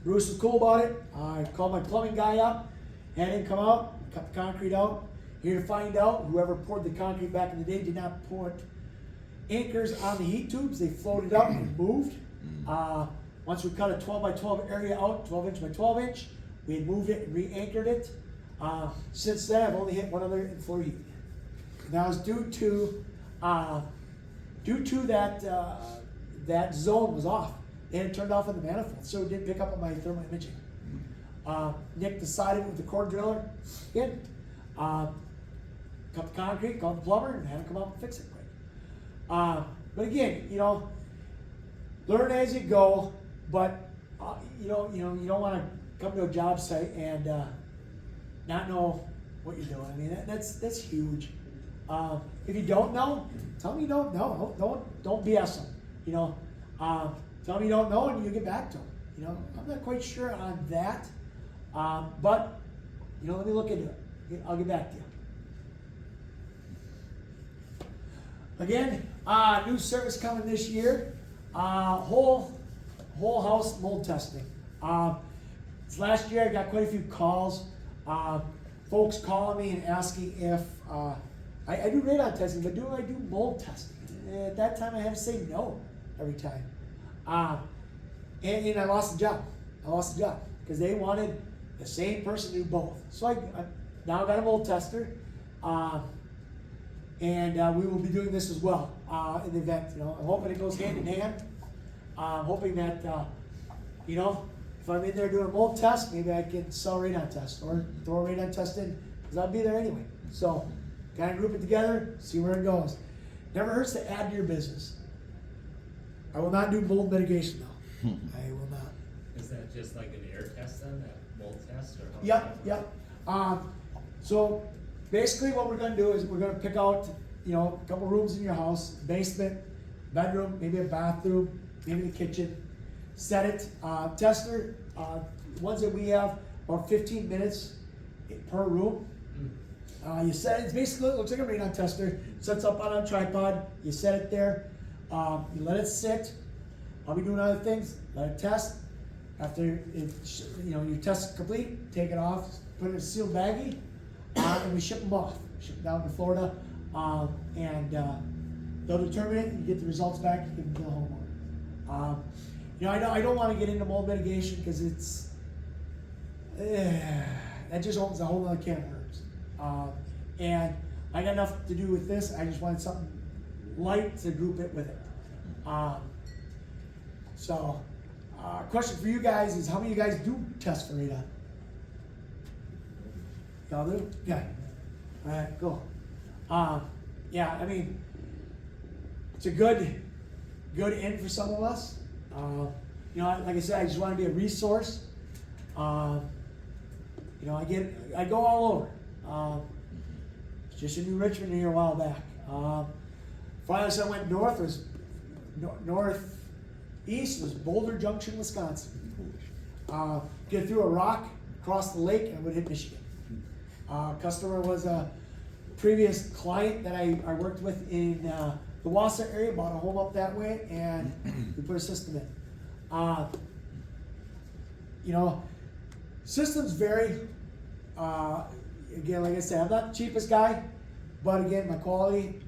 B: Bruce was cool about it. I called my plumbing guy up, had him come out, cut the concrete out. Here to find out, whoever poured the concrete back in the day did not put anchors on the heat tubes. They floated up and moved. Once we cut a 12 by 12 area out, 12 inch by 12 inch, we had moved it and re-anchored it. Since then, I've only hit one other in-floor heat. And that was due to that zone was off. They had it turned off in the manifold, so it didn't pick up on my thermal imaging. Nick decided with the core driller, again, cut the concrete, called the plumber, and had him come out and fix it quick. But again, you know, learn as you go. But you don't want to come to a job site and not know what you're doing. I mean, that's huge. If you don't know, tell them you don't know. Don't BS them. You know, tell them you don't know, and you get back to them. You know, I'm not quite sure on that, but you know, let me look into it. I'll get back to you. Again, new service coming this year. Whole house mold testing. This last year I got quite a few calls. Folks calling me and asking if I do radon testing, but do I do mold testing? And at that time I had to say no every time. And I lost the job. Because they wanted the same person to do both. So I now got a mold tester. And we will be doing this as well in the event. You know, I'm hoping it goes hand in hand. I'm hoping that, you know, if I'm in there doing a mold test, maybe I can sell a radon test or throw a radon test in, because I'll be there anyway. So, kind of group it together, see where it goes. Never hurts to add to your business. I will not do mold mitigation though. I will not.
A: Is that just like an air test then, that mold test, or how?
B: Yep. So basically what we're gonna do is we're gonna pick out, you know, a couple rooms in your house, basement, bedroom, maybe a bathroom, maybe the kitchen. Set it, tester, ones that we have, about 15 minutes per room. You set it, it's basically, it looks like a radon tester, sets up on a tripod, you set it there, you let it sit. I'll be doing other things, let it test. After your test is complete, take it off, put it in a sealed baggie, and we ship them off. Ship them down to Florida, and they'll determine it, you get the results back, you give them to the homeowner. You know, I don't want to get into mold mitigation because it's, that just opens a whole other can of worms. And I got enough to do with this. I just wanted something light to group it with it. Question for you guys is, how many of you guys do test for radon? Y'all do? Yeah. All right, cool. Yeah, I mean, it's a good in for some of us. You know, like I said, I just want to be a resource. You know, I go all over. Just in New Richmond here a while back. Farthest I went north was northeast was Boulder Junction, Wisconsin. Get through a rock, cross the lake, and I would hit Michigan. Customer was a previous client that I worked with in the Wausau area, bought a home up that way, and we put a system in. You know, systems vary. Again, like I said, I'm not the cheapest guy, but again, my quality,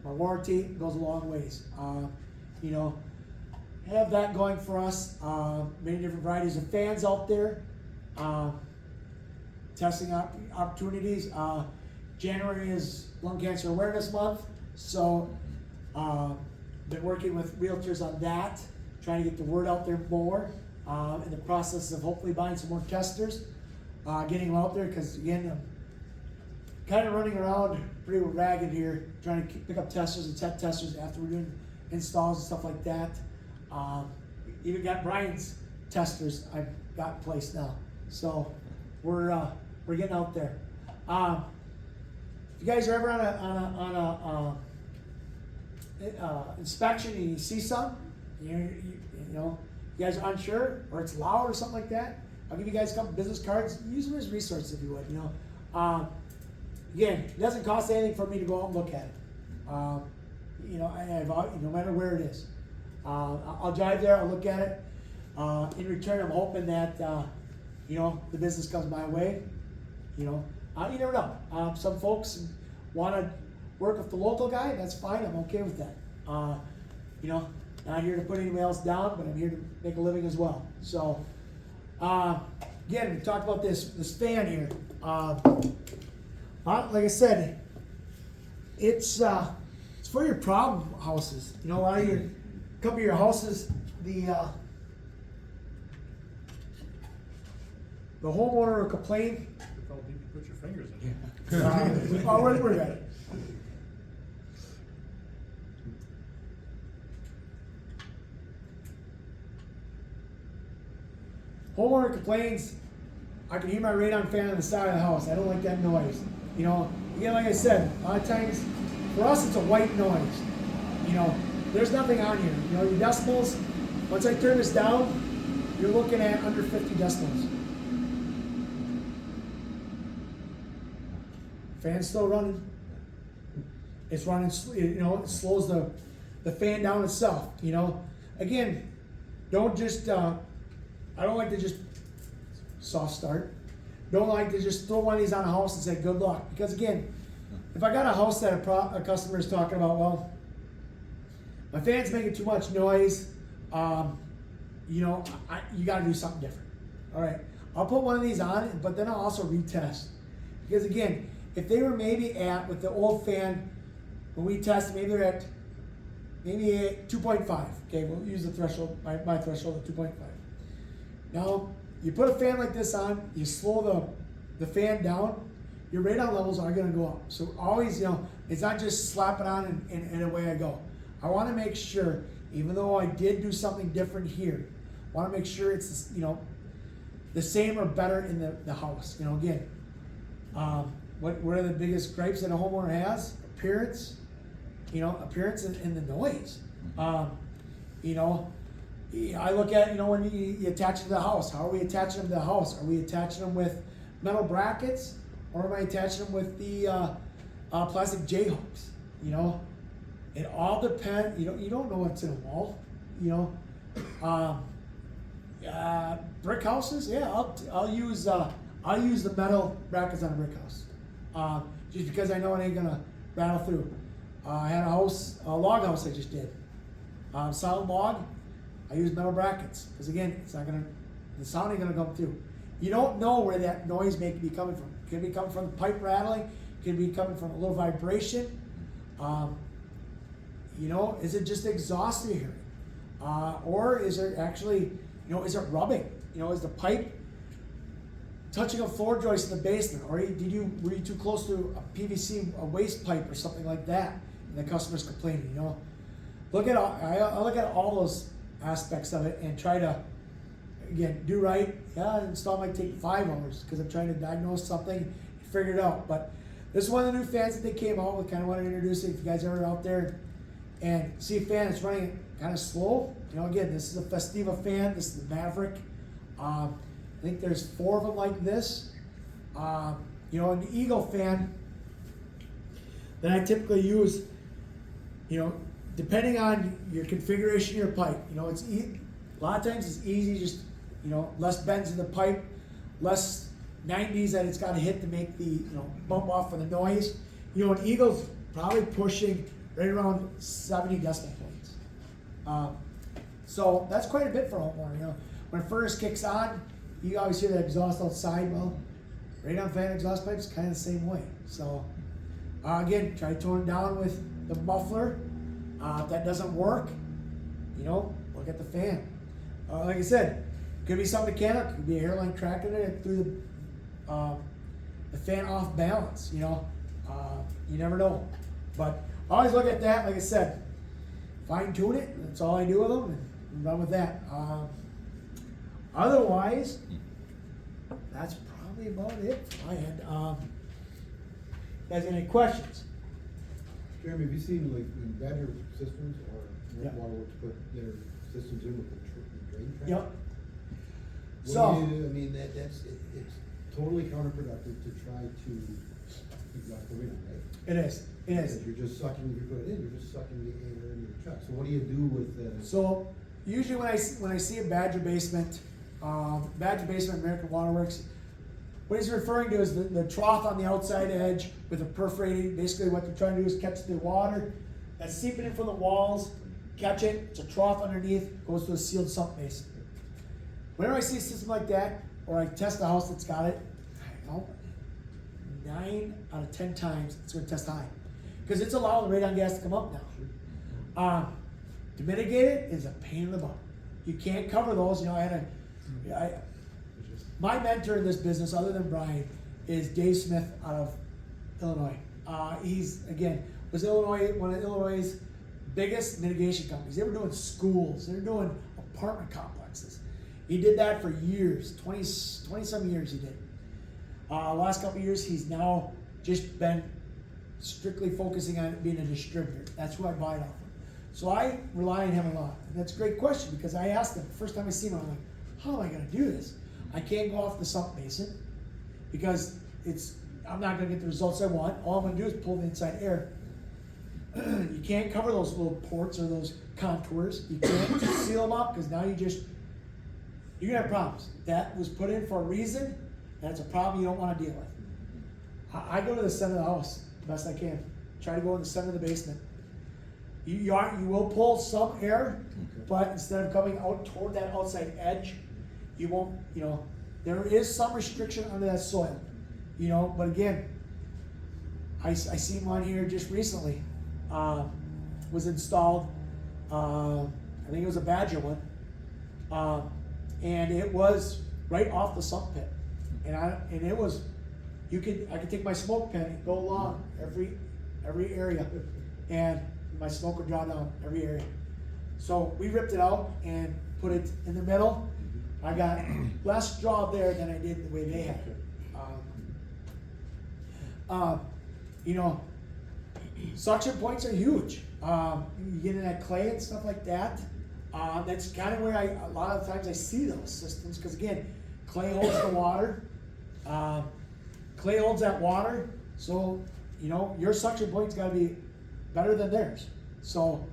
B: my warranty goes a long ways. You know, have that going for us. Many different varieties of fans out there. Testing opportunities. January is Lung Cancer Awareness Month, so been working with realtors on that, trying to get the word out there more. In the process of hopefully buying some more testers, getting them out there, because again, I'm kind of running around pretty ragged here, trying to pick up testers and set testers after we're doing installs and stuff like that. Even got Brian's testers I've got in place now, so we're getting out there. If you guys are ever on a inspection and you see something, you know, you guys are unsure, or it's loud or something like that, I'll give you guys a couple business cards. Use them as resources if you would, you know. Again, it doesn't cost anything for me to go out and look at it. You know, no matter where it is. I'll drive there, I'll look at it. In return, I'm hoping that, you know, the business comes my way. You know, you never know. Some folks want to work with the local guy, that's fine, I'm okay with that. You know, not here to put anybody else down, but I'm here to make a living as well. So, again, we talked about this fan here. Like I said, it's for your problem houses. You know, a couple of your houses, the homeowner will complain.
D: Look how deep you put your fingers in.
B: Oh, we're ready. Homeowner complains, I can hear my radon fan on the side of the house. I don't like that noise. You know, again, like I said, a lot of times, for us, it's a white noise. You know, there's nothing on here. You know, your decibels, once I turn this down, you're looking at under 50 decibels. Fan's still running. It's running, you know, it slows the fan down itself, you know. Again, don't just, I don't like to just soft start. Don't like to just throw one of these on a house and say good luck. Because again, if I got a house that a customer is talking about, well, my fan's making too much noise, you know, you got to do something different. All right, I'll put one of these on, but then I'll also retest. Because again, if they were maybe with the old fan, when we tested, maybe they're at maybe a 2.5. Okay, we'll use the threshold, my threshold of 2.5. Now, you put a fan like this on, you slow the fan down, your radon levels are going to go up. So always, you know, it's not just slap it on and away I go. I want to make sure, even though I did do something different here, I want to make sure it's, you know, the same or better in the house. You know, again, what are the biggest gripes that a homeowner has? Appearance, you know, appearance and the noise. You know, I look at, you know, when you attach them to the house, how are we attaching them to the house? Are we attaching them with metal brackets, or am I attaching them with the plastic J-hooks? You know, it all depends. You don't know what's in a wall. You know, brick houses, yeah, I'll use the metal brackets on a brick house, just because I know it ain't gonna rattle through. I had a log house I just did, solid log. I use metal brackets because again, the sound ain't gonna come through. You don't know where that noise may be coming from. It could be coming from the pipe rattling. It could be coming from a little vibration. You know, is it just exhaust you're hearing? Or is it actually, you know, is it rubbing? You know, is the pipe touching a floor joist in the basement? Or were you too close to a PVC, a waste pipe or something like that? And the customer's complaining, you know? I look at all those aspects of it and try to, again, do right. Yeah, install might take 5 hours because I'm trying to diagnose something and figure it out. But this is one of the new fans that they came out with. Kind of want to introduce it if you guys are out there and see a fan that's running kind of slow. You know, again, this is a Festiva fan. This is the Maverick. I think there's 4 of them like this. You know, an Eagle fan that I typically use, you know, depending on your configuration of your pipe, you know, a lot of times it's easy, just, you know, less bends in the pipe, less 90s that it's got to hit to make the, you know, bump off for the noise. You know, an Eagle's probably pushing right around 70 decimal points. So that's quite a bit for a homeowner. You know, when a furnace kicks on, you always hear that exhaust outside. Well, radon fan exhaust pipe is kind of the same way. So again, try to tone it down with the muffler. If that doesn't work, you know, look at the fan. Like I said, could be something mechanical. Could be a hairline crack in it and threw the fan off balance. You know, you never know. But always look at that. Like I said, fine tune it. That's all I do with them, and run with that. Otherwise, that's probably about it from my end. You guys got any questions?
C: Jeremy, have you seen like in Badger systems or
B: Yeah.
C: Waterworks put their systems in with the drain track?
B: Yep.
C: What
B: So-
C: do you do? I mean, it's totally counterproductive to try to exhaust the arena, right?
B: It is.
C: Because you're just sucking, if you put it in, you're just sucking the air into the truck. So what do you do with the?
B: So usually when I see a Badger basement, American Waterworks, what he's referring to is the trough on the outside edge with a perforating. Basically, what they're trying to do is catch the water that's seeping in from the walls, catch it. It's a trough underneath, goes to a sealed sump basin. Whenever I see a system like that, or I test a house that's got it, I don't know, 9 out of 10 times it's going to test high, because it's allowing the radon gas to come up now. To mitigate it is a pain in the butt. You can't cover those. You know, my mentor in this business, other than Brian, is Dave Smith out of Illinois. He's, again, was one of Illinois' biggest mitigation companies. They were doing schools. They were doing apartment complexes. He did that for years, 20 some years he did. Last couple of years, he's now just been strictly focusing on being a distributor. That's who I buy it off of. So I rely on him a lot. And that's a great question, because I asked him, first time I seen him, I'm like, how am I gonna do this? I can't go off the sump basin because I'm not gonna get the results I want. All I'm gonna do is pull the inside air. You can't cover those little ports or those contours. You can't just seal them up, because now you're gonna have problems. That was put in for a reason, and it's a problem you don't wanna deal with. I go to the center of the house the best I can. Try to go in the center of the basement. You will pull some air, but instead of coming out toward that outside edge, you won't, there is some restriction under that soil, but again, I seen one here just recently, was installed, I think it was a Badger one, and it was right off the sump pit, and it was, I could take my smoke pen and go along every area, and my smoke would draw down every area. So we ripped it out and put it in the middle. I got less draw there than I did the way they had it. Suction points are huge. You get in that clay and stuff like that. That's kind of where a lot of times I see those systems, because again, clay holds the water. Clay holds that water, so your suction point's got to be better than theirs. So,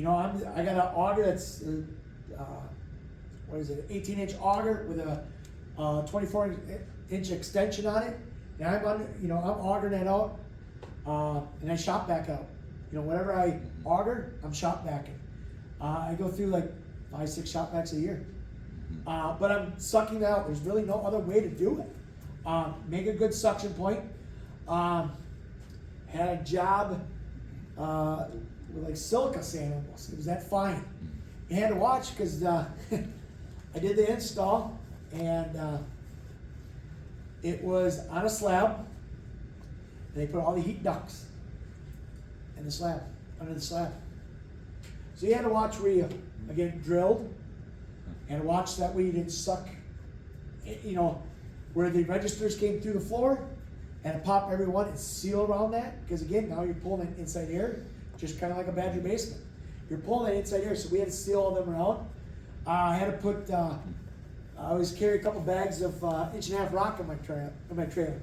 B: I got an auger that's 18-inch auger with a 24-inch extension on it, and I'm augering that out, and I shop back out. Whatever I auger, I'm shop backing. I go through like 5-6 shop backs a year, but I'm sucking that out. There's really no other way to do it. Make a good suction point. Had a job with like silica sand almost. It was that fine. You had to watch, because I did the install, and it was on a slab, and they put all the heat ducts in the slab, under the slab. So you had to watch where you, again, drilled, and watch that way you didn't suck, where the registers came through the floor, and pop every one and seal around that, because again, now you're pulling in inside air, just kind of like a Badger basement. You're pulling that inside air, so we had to seal all them around. I had to put, I always carry a couple bags of 1.5-inch rock in my trailer,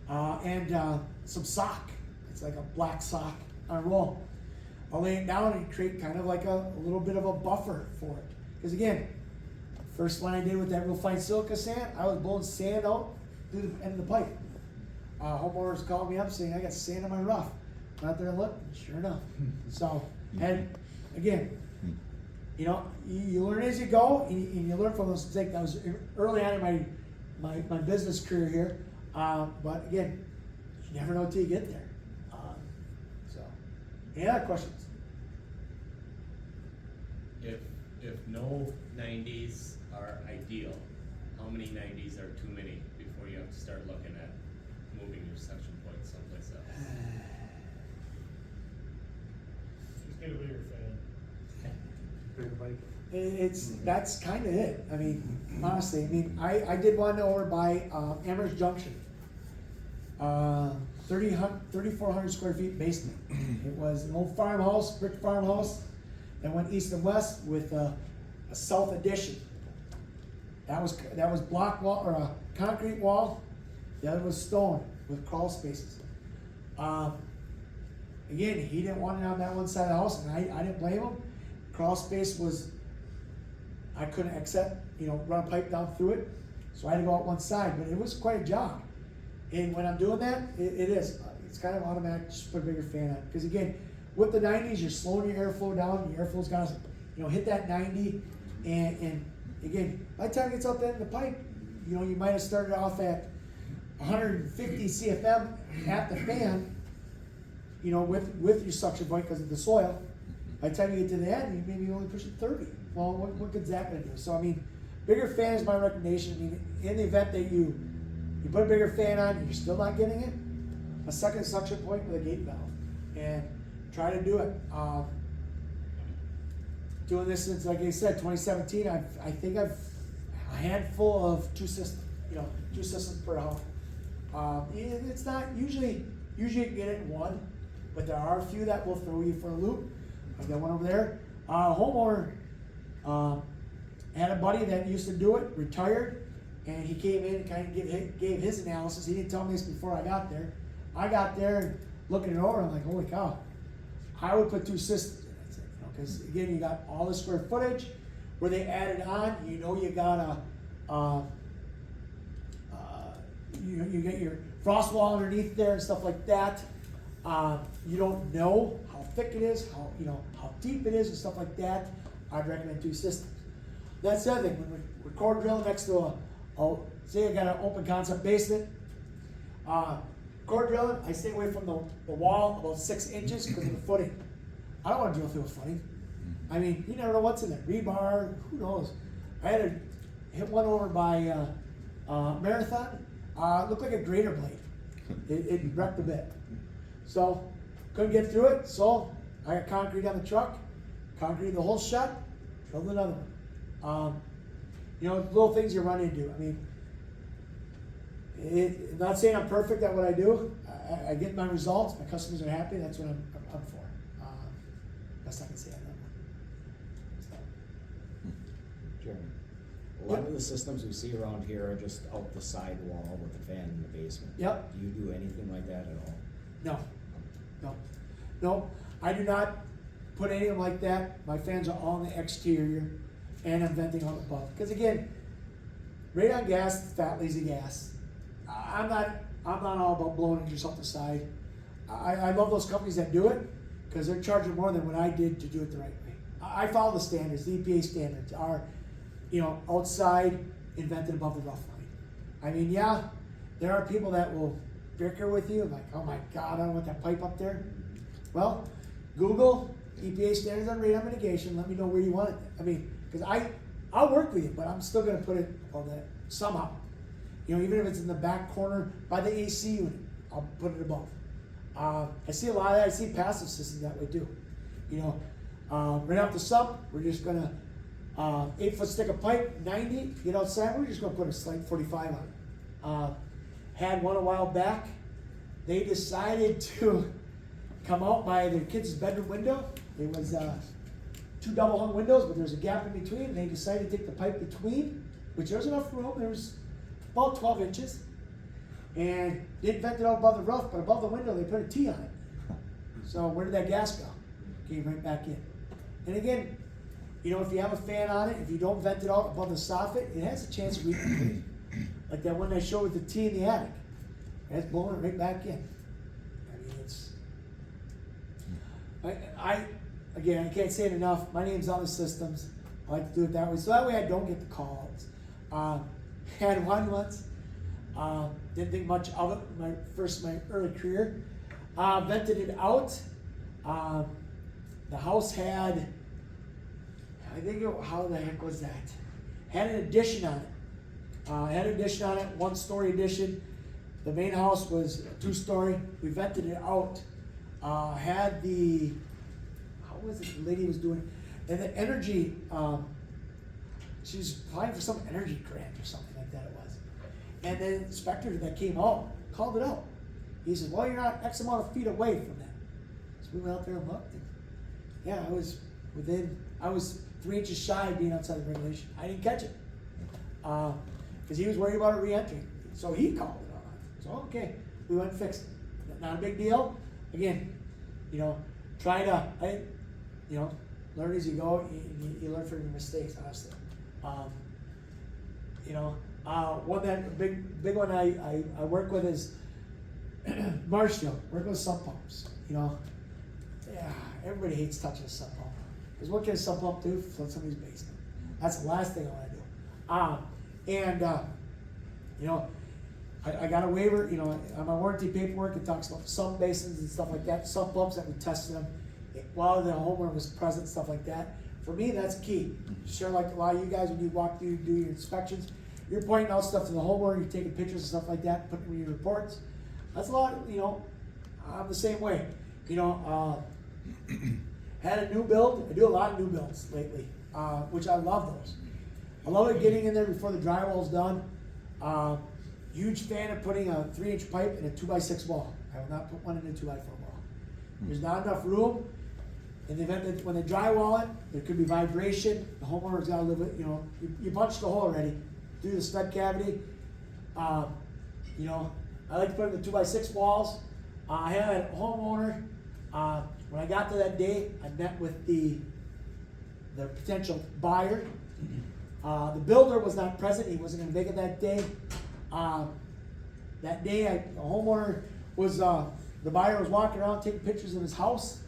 B: and some sock. It's like a black sock on a roll. I'll lay it down and create kind of like a little bit of a buffer for it. Because again, first one I did with that real fine silica sand, I was blowing sand out through the end of the pipe. Homeowners called me up saying, I got sand in my rough. Went out there and looked, sure enough. So, and again, you learn as you go, and you learn from those mistakes. That was early on in my business career here, but again, you never know until you get there. Any other questions?
A: If no 90s are ideal, how many 90s are too many before you have to start looking at moving your suction point someplace else?
D: Just get a bigger fan.
C: Bigger bike?
B: That's kind of it. I mean, honestly, I did one over by Amherst Junction, 30 3,400 square feet basement. It was an old farmhouse, brick farmhouse, that went east and west with a south addition. That was block wall, or a concrete wall. The other was stone with crawl spaces. Again, he didn't want it on that one side of the house, and I didn't blame him. Crawl space was, I couldn't accept, run a pipe down through it, so I had to go out one side, but it was quite a job. And when I'm doing that, it's kind of automatic, just put a bigger fan on. Because again, with the 90s, you're slowing your airflow down, your airflow's got to, hit that 90, and again, by the time it gets out there in the pipe, you might have started off at 150 CFM at the fan, with your suction point because of the soil. By the time you get to the end, you maybe only push it 30. Well, what good's that going to do? So, bigger fan is my recommendation. In the event that you put a bigger fan on and you're still not getting it, a second suction point with a gate valve. And try to do it. Doing this since, like I said, 2017, I think I've a handful of two systems per house. It's not usually you can get it in one, but there are a few that will throw you for a loop. I've got one over there. Homeowner had a buddy that used to do it, retired, and he came in and kind of gave his analysis. He didn't tell me this before I got there. I got there and looking it over, I'm like, holy cow. I would put two systems in it, because again, you got all the square footage where they added on. You got you get your frost wall underneath there and stuff like that. You don't know how thick it is, how deep it is and stuff like that. I'd recommend two systems. That's the other thing, when we're core drilling next to say I got an open concept basement, core drilling, I stay away from the wall about 6 inches because of the footing. I don't want to drill through a footing. You never know what's in there. Rebar, who knows? I had to hit one over by Marathon. It looked like a grater blade. It wrecked a bit. So, couldn't get through it, so I got concrete on the truck, concrete the whole shut, drilled another one. Little things you run into. I'm not saying I'm perfect at what I do. I get my results, my customers are happy, that's what I'm for. Best I can say on that one.
E: Jeremy, a lot of the systems we see around here are just out the side wall with the fan in the basement.
B: Yep.
E: Do you do anything like that at all?
B: No, I do not put anything like that. My fans are all on the exterior, and I'm venting on above. Because again, radon gas, fat lazy gas. I'm not all about blowing it just off the side. I love those companies that do it because they're charging more than what I did to do it the right way. I follow the standards. The EPA standards are, outside and vented above the rough line. Yeah, there are people that will bicker with you, like, oh my God, I don't want that pipe up there. Well, Google EPA standards on radon mitigation. Let me know where you want it. Because I'll work with you, but I'm still going to put it on that somehow. Even if it's in the back corner by the AC unit, I'll put it above. I see a lot of that. I see passive systems that way too. Right off the sump, we're just going to 8-foot stick of pipe, 90. Get outside, we're just going to put a slight 45 on it. Had one a while back. They decided to come out by their kids' bedroom window. It was 2 double hung windows, but there's a gap in between. And they decided to take the pipe between, which there was enough room. There was about 12 inches. And didn't vent it out above the roof, but above the window they put a T on it. So where did that gas go? Came right back in. And again, if you have a fan on it, if you don't vent it out above the soffit, it has a chance of leaking. Like that one I showed with the T in the attic. That's blowing it right back in. I can't say it enough. My name's on the systems. I like to do it that way. So that way I don't get the calls. Had one once. Didn't think much of it my early career. Vented it out. The house had, how the heck was that? Had an addition on it. 1-story addition. The main house was a 2-story. We vented it out. Had the, how was it the lady was doing? And the energy, she was applying for some energy grant or something like that it was. And the inspector that came out called it out. He says, well, you're not X amount of feet away from that. So we went out there and looked, and yeah, I was 3 inches shy of being outside the regulation. I didn't catch it. Because he was worried about it re-entering. So he called it on. So okay, we went and fixed it. Not a big deal. Again, try to, learn as you go. You learn from your mistakes, honestly. One that big one I work with is Marshfield. Work with sump pumps. Yeah, everybody hates touching a sump pump. Because what can a sump pump do? Flood somebody's basement. That's the last thing I want to do. I got a waiver, on my warranty paperwork, it talks about sump basins and stuff like that, sump pumps that we tested them while the homeowner was present, stuff like that. For me, that's key. Sure, like a lot of you guys, when you walk through, do your inspections, you're pointing out stuff to the homeowner, you're taking pictures and stuff like that, putting them in your reports. That's a lot, I'm the same way. Had a new build, I do a lot of new builds lately, which I love those. I love it getting in there before the drywall's done. Huge fan of putting a 3-inch pipe in a 2x6 wall. I will not put one in a 2x4 wall. There's not enough room. In the event that when they drywall it, there could be vibration. The homeowner's got to live with, you punched the hole already through the stud cavity. I like to put it in the 2x6 walls. I had a homeowner, when I got to that day, I met with the potential buyer. The builder was not present. He wasn't going to make it that day. That day, the homeowner was, the buyer was walking around taking pictures of his house.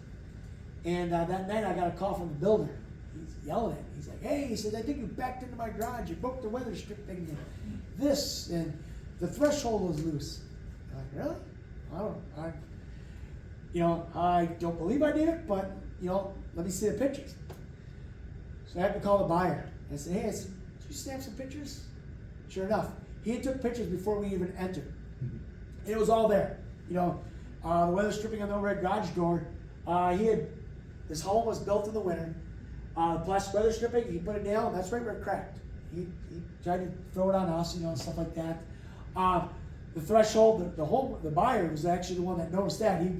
B: And that night, I got a call from the builder. He's yelling at me. He's like, hey, he says, I think you backed into my garage. You broke the weather stripping and this, and the threshold was loose. I'm like, really? I don't believe I did it, but, let me see the pictures. So I had to call the buyer. I said, hey, did you snap some pictures? Sure enough, he took pictures before we even entered. It was all there. The weather stripping on the overhead garage door. This home was built in the winter. Plastic weather stripping, he put it down, that's right where it cracked. He tried to throw it on us, and stuff like that. The threshold, the buyer was actually the one that noticed that. He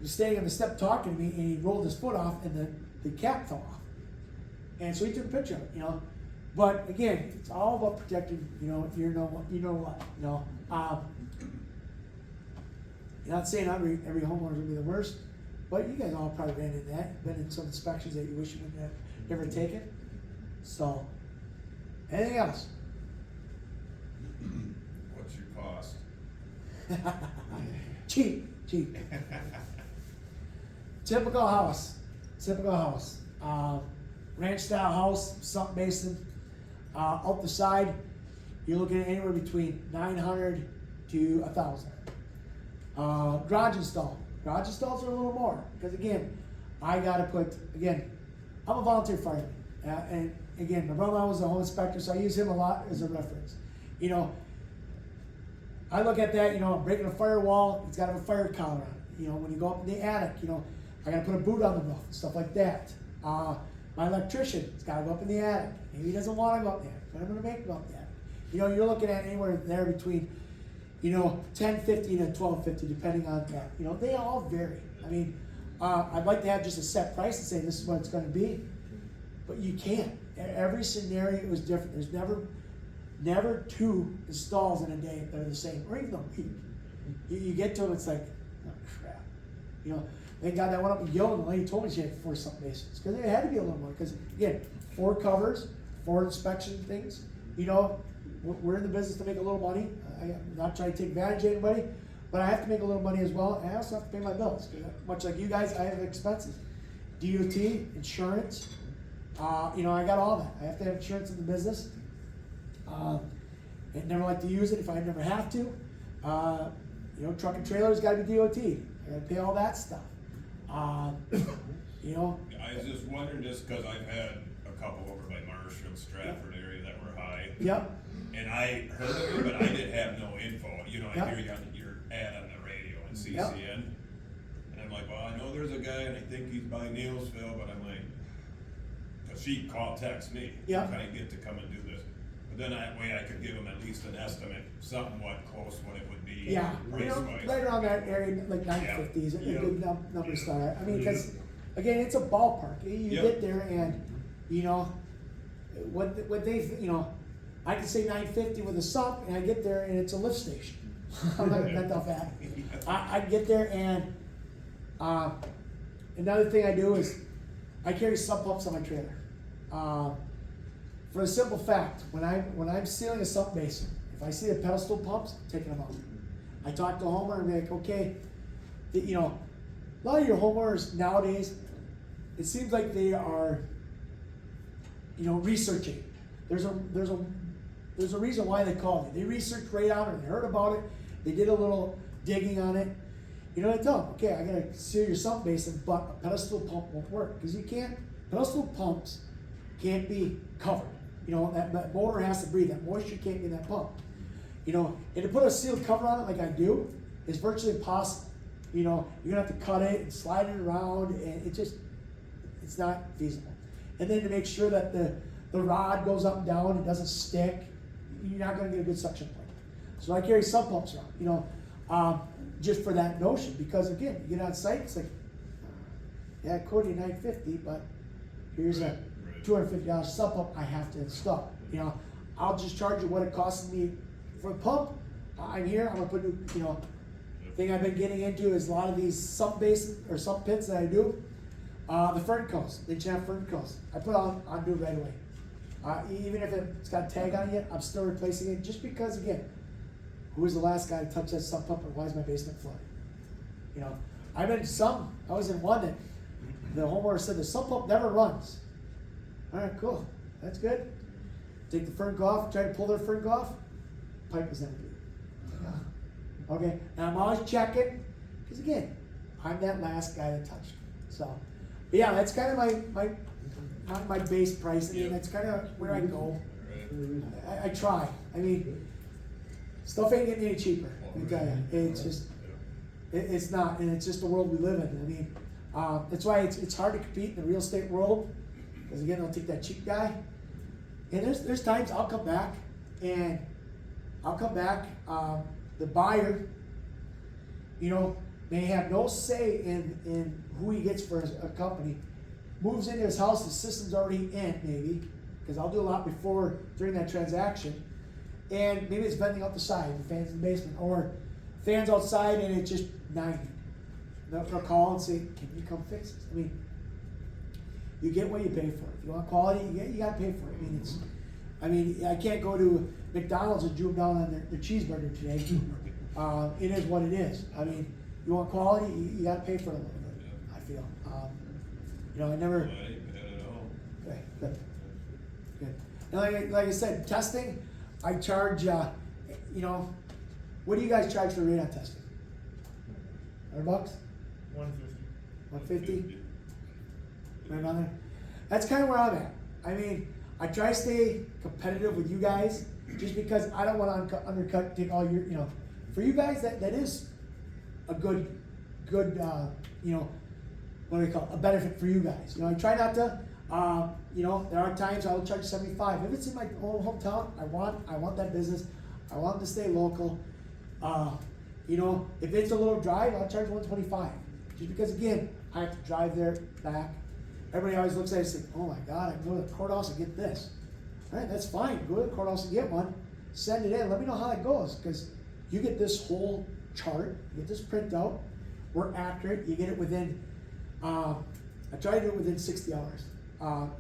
B: was standing on the step talking to me, and he rolled his foot off, and the cap fell off. And so he took a picture of it, But again, it's all about protecting, not saying every homeowner will be the worst, but you guys all probably ran into that. Been in some inspections that you wish you wouldn't have ever taken. So, anything else?
F: What's your cost?
B: Cheap. Typical house. Ranch style house, sump basin. Out the side, you're looking at anywhere between $900 to $1,000. Garage install. Garage installs are a little more because again, I'm a volunteer fireman, and again, my brother-in-law was a home inspector, so I use him a lot as a reference. I look at that. Breaking a firewall, it's got to have a fire collar on it. When you go up in the attic, I got to put a boot on the roof, stuff like that. My electrician, it's got to go up in the attic. Maybe he doesn't want to go up there, but I'm going to make him go up there. You're looking at anywhere there between, $10.50 to $12.50, depending on that. They all vary. I'd like to have just a set price and say this is what it's going to be, but you can't. Every scenario is different. There's never 2 installs in a day that are the same, or even a week. You get to them, it's like, oh crap. Thank God that went up in Gilman. The lady told me she had 4 sump basins because there had to be a little more. Because again, 4 covers, 4 inspection things. We're in the business to make a little money. I'm not trying to take advantage of anybody, but I have to make a little money as well. And I also have to pay my bills. Much like you guys, I have expenses, DOT, insurance. I got all that. I have to have insurance in the business. I never like to use it if I never have to. Truck and trailer's got to be DOT. I got to pay all that stuff.
F: I was just wondering, just because I've had a couple over by Marshfield, Stratford area that were high.
B: Yep.
F: And I heard of it, but I did have no info. I
B: Yep.
F: hear you on your ad on the radio and CCN.
B: Yep.
F: And I'm like, well, I know there's a guy and I think he's by Neilsville, but I'm like, because she texted me.
B: Yep.
F: Can I get to come and do this? But then that way I could give them at least an estimate, somewhat close what it would be.
B: Yeah, you know,
F: price-wise.
B: right around that area, like 950 is a
F: Yeah.
B: good number to start at. I mean, because, again, it's a ballpark. You
F: Yeah.
B: get there and, you know, what they, you know, I can say 950 with a sump, and I get there and it's a lift station. I'm not that bad. I get there and, another thing I do is, I carry sump pumps on my trailer. For the simple fact, when I'm sealing a sump basin, if I see the pedestal pumps, I'm taking them out. I talk to a homeowner and be like, okay, you know, a lot of your homeowners nowadays, it seems like they are, you know, researching. There's a reason why they call me. They researched right out or they heard about it. They did a little digging on it. You know what I tell them? Okay, I gotta seal your sump basin, but a pedestal pump won't work because you can't. Pedestal pumps can't be covered. You know, that motor has to breathe. That moisture can't be in that pump. You know, and to put a sealed cover on it like I do is virtually impossible. You know, you're gonna have to cut it and slide it around, and it's not feasible. And then to make sure that the rod goes up and down, it doesn't stick, you're not gonna get a good suction point. So I carry sump pumps around, you know, just for that notion, because again, you get on site, it's like, yeah, I quoted you $950, but here's a $250 sump pump I have to install. You know, I'll just charge you what it costs me for a pump. I'm here, I'm gonna put new, you know, thing I've been getting into is a lot of these sump basins or sump pits that I do. The fern cones, they have fern cones. I put on do it right away. Even if it's got a tag on it, I'm still replacing it just because, again, who was the last guy to touch that sump pump and why is my basement flooded? You know, I was in one that the homeowner said the sump pump never runs. All right, cool, that's good. Take the fern off, try to pull their fern off, pipe is empty. Okay, now I'm always checking, because again, I'm that last guy that touched it. So, but yeah, that's kind of my base price. I mean, that's kind of where I go. I try. I mean, stuff ain't getting any cheaper. Let me tell you, it's just, it's not, and it's just the world we live in. I mean, that's why it's hard to compete in the real estate world, because again, they'll take that cheap guy. And there's times I'll come back, the buyer, you know, may have no say in who he gets for a company. Moves into his house, the system's already in, maybe, because I'll do a lot during that transaction. And maybe it's venting out the side, the fan's in the basement, or fans outside and it's just 90. They'll call and say, can you come fix this? I mean, you get what you pay for. If you want quality, you gotta pay for it. I mean, I can't go to McDonald's and zoom down on their cheeseburger today. It is what it is. I mean, you want quality, you gotta pay for it a little bit, I feel. You know, I never.
F: Well, I ain't bad at all.
B: Okay, good. Good. And like I said, testing, I charge, you know, what do you guys charge for radon testing? $100?
D: 150.
B: 150? Right around there? That's kind of where I'm at. I mean, I try to stay competitive with you guys just because I don't want to undercut, take all your, you know, for you guys, that is a good, you know, what do we call it? A benefit for you guys. You know, I try not to, you know, there are times I will charge 75. If it's in my own hometown, I want that business. I want them to stay local. You know, if it's a little drive, I'll charge 125. Just because, again, I have to drive there, back. Everybody always looks at it and says, oh my God, I can go to the courthouse and get this. All right, that's fine. Go to the courthouse and get one. Send it in. Let me know how it goes. Because you get this whole chart, you get this printout. We're accurate. You get it within, I try to do it within 60 hours.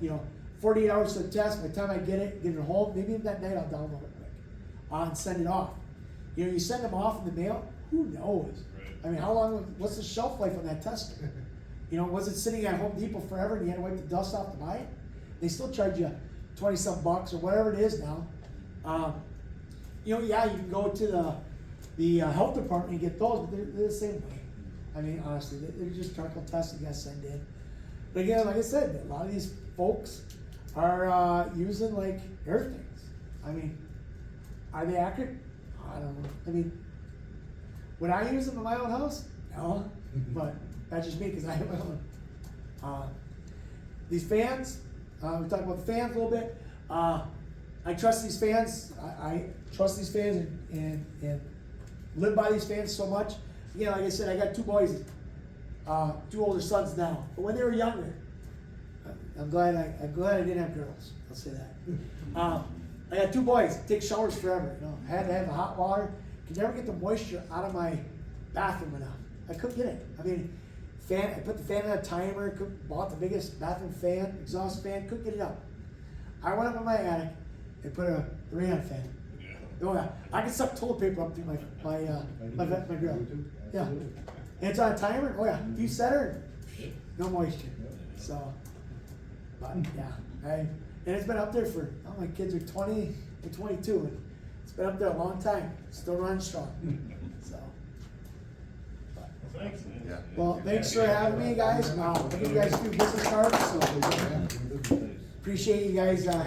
B: You know, 48 hours to the test. By the time I get it home, maybe even that night I'll download it quick and send it off. You know, you send them off in the mail, who knows?
F: Right.
B: I mean, how long, what's the shelf life on that tester? You know, was it sitting at Home Depot forever and you had to wipe the dust off to buy it? They still charge you 20-some bucks or whatever it is now. You know, yeah, you can go to the health department and get those, but they're the same way. I mean, honestly, they're just charcoal tests you guys send in. But again, like I said, a lot of these folks are using like air things. I mean, are they accurate? I don't know. I mean, would I use them in my own house? No, but that's just me because I have my own. These fans, we talked about the fans a little bit. I trust these fans, I trust these fans and live by these fans so much. Again, like I said, I got two boys, two older sons now, but when they were younger, I'm glad I didn't have girls, I'll say that. I got two boys, take showers forever, you know, had to have the hot water, could never get the moisture out of my bathroom enough. I couldn't get it. I mean, I put the fan on a timer, bought the biggest bathroom fan, exhaust fan, couldn't get it up. I went up in my attic and put a rayon fan.
F: Yeah.
B: Oh yeah, I can suck toilet paper up through my grill. Yeah, and it's on a timer. Oh yeah, if you set her, no moisture. So, but yeah, and it's been up there for, oh, my kids are 20 and 22, and it's been up there a long time. Still running strong. So, but,
D: Thanks, man.
G: Yeah.
B: well, thanks for having me, guys. I'll give you guys a few business cards. So appreciate you guys having.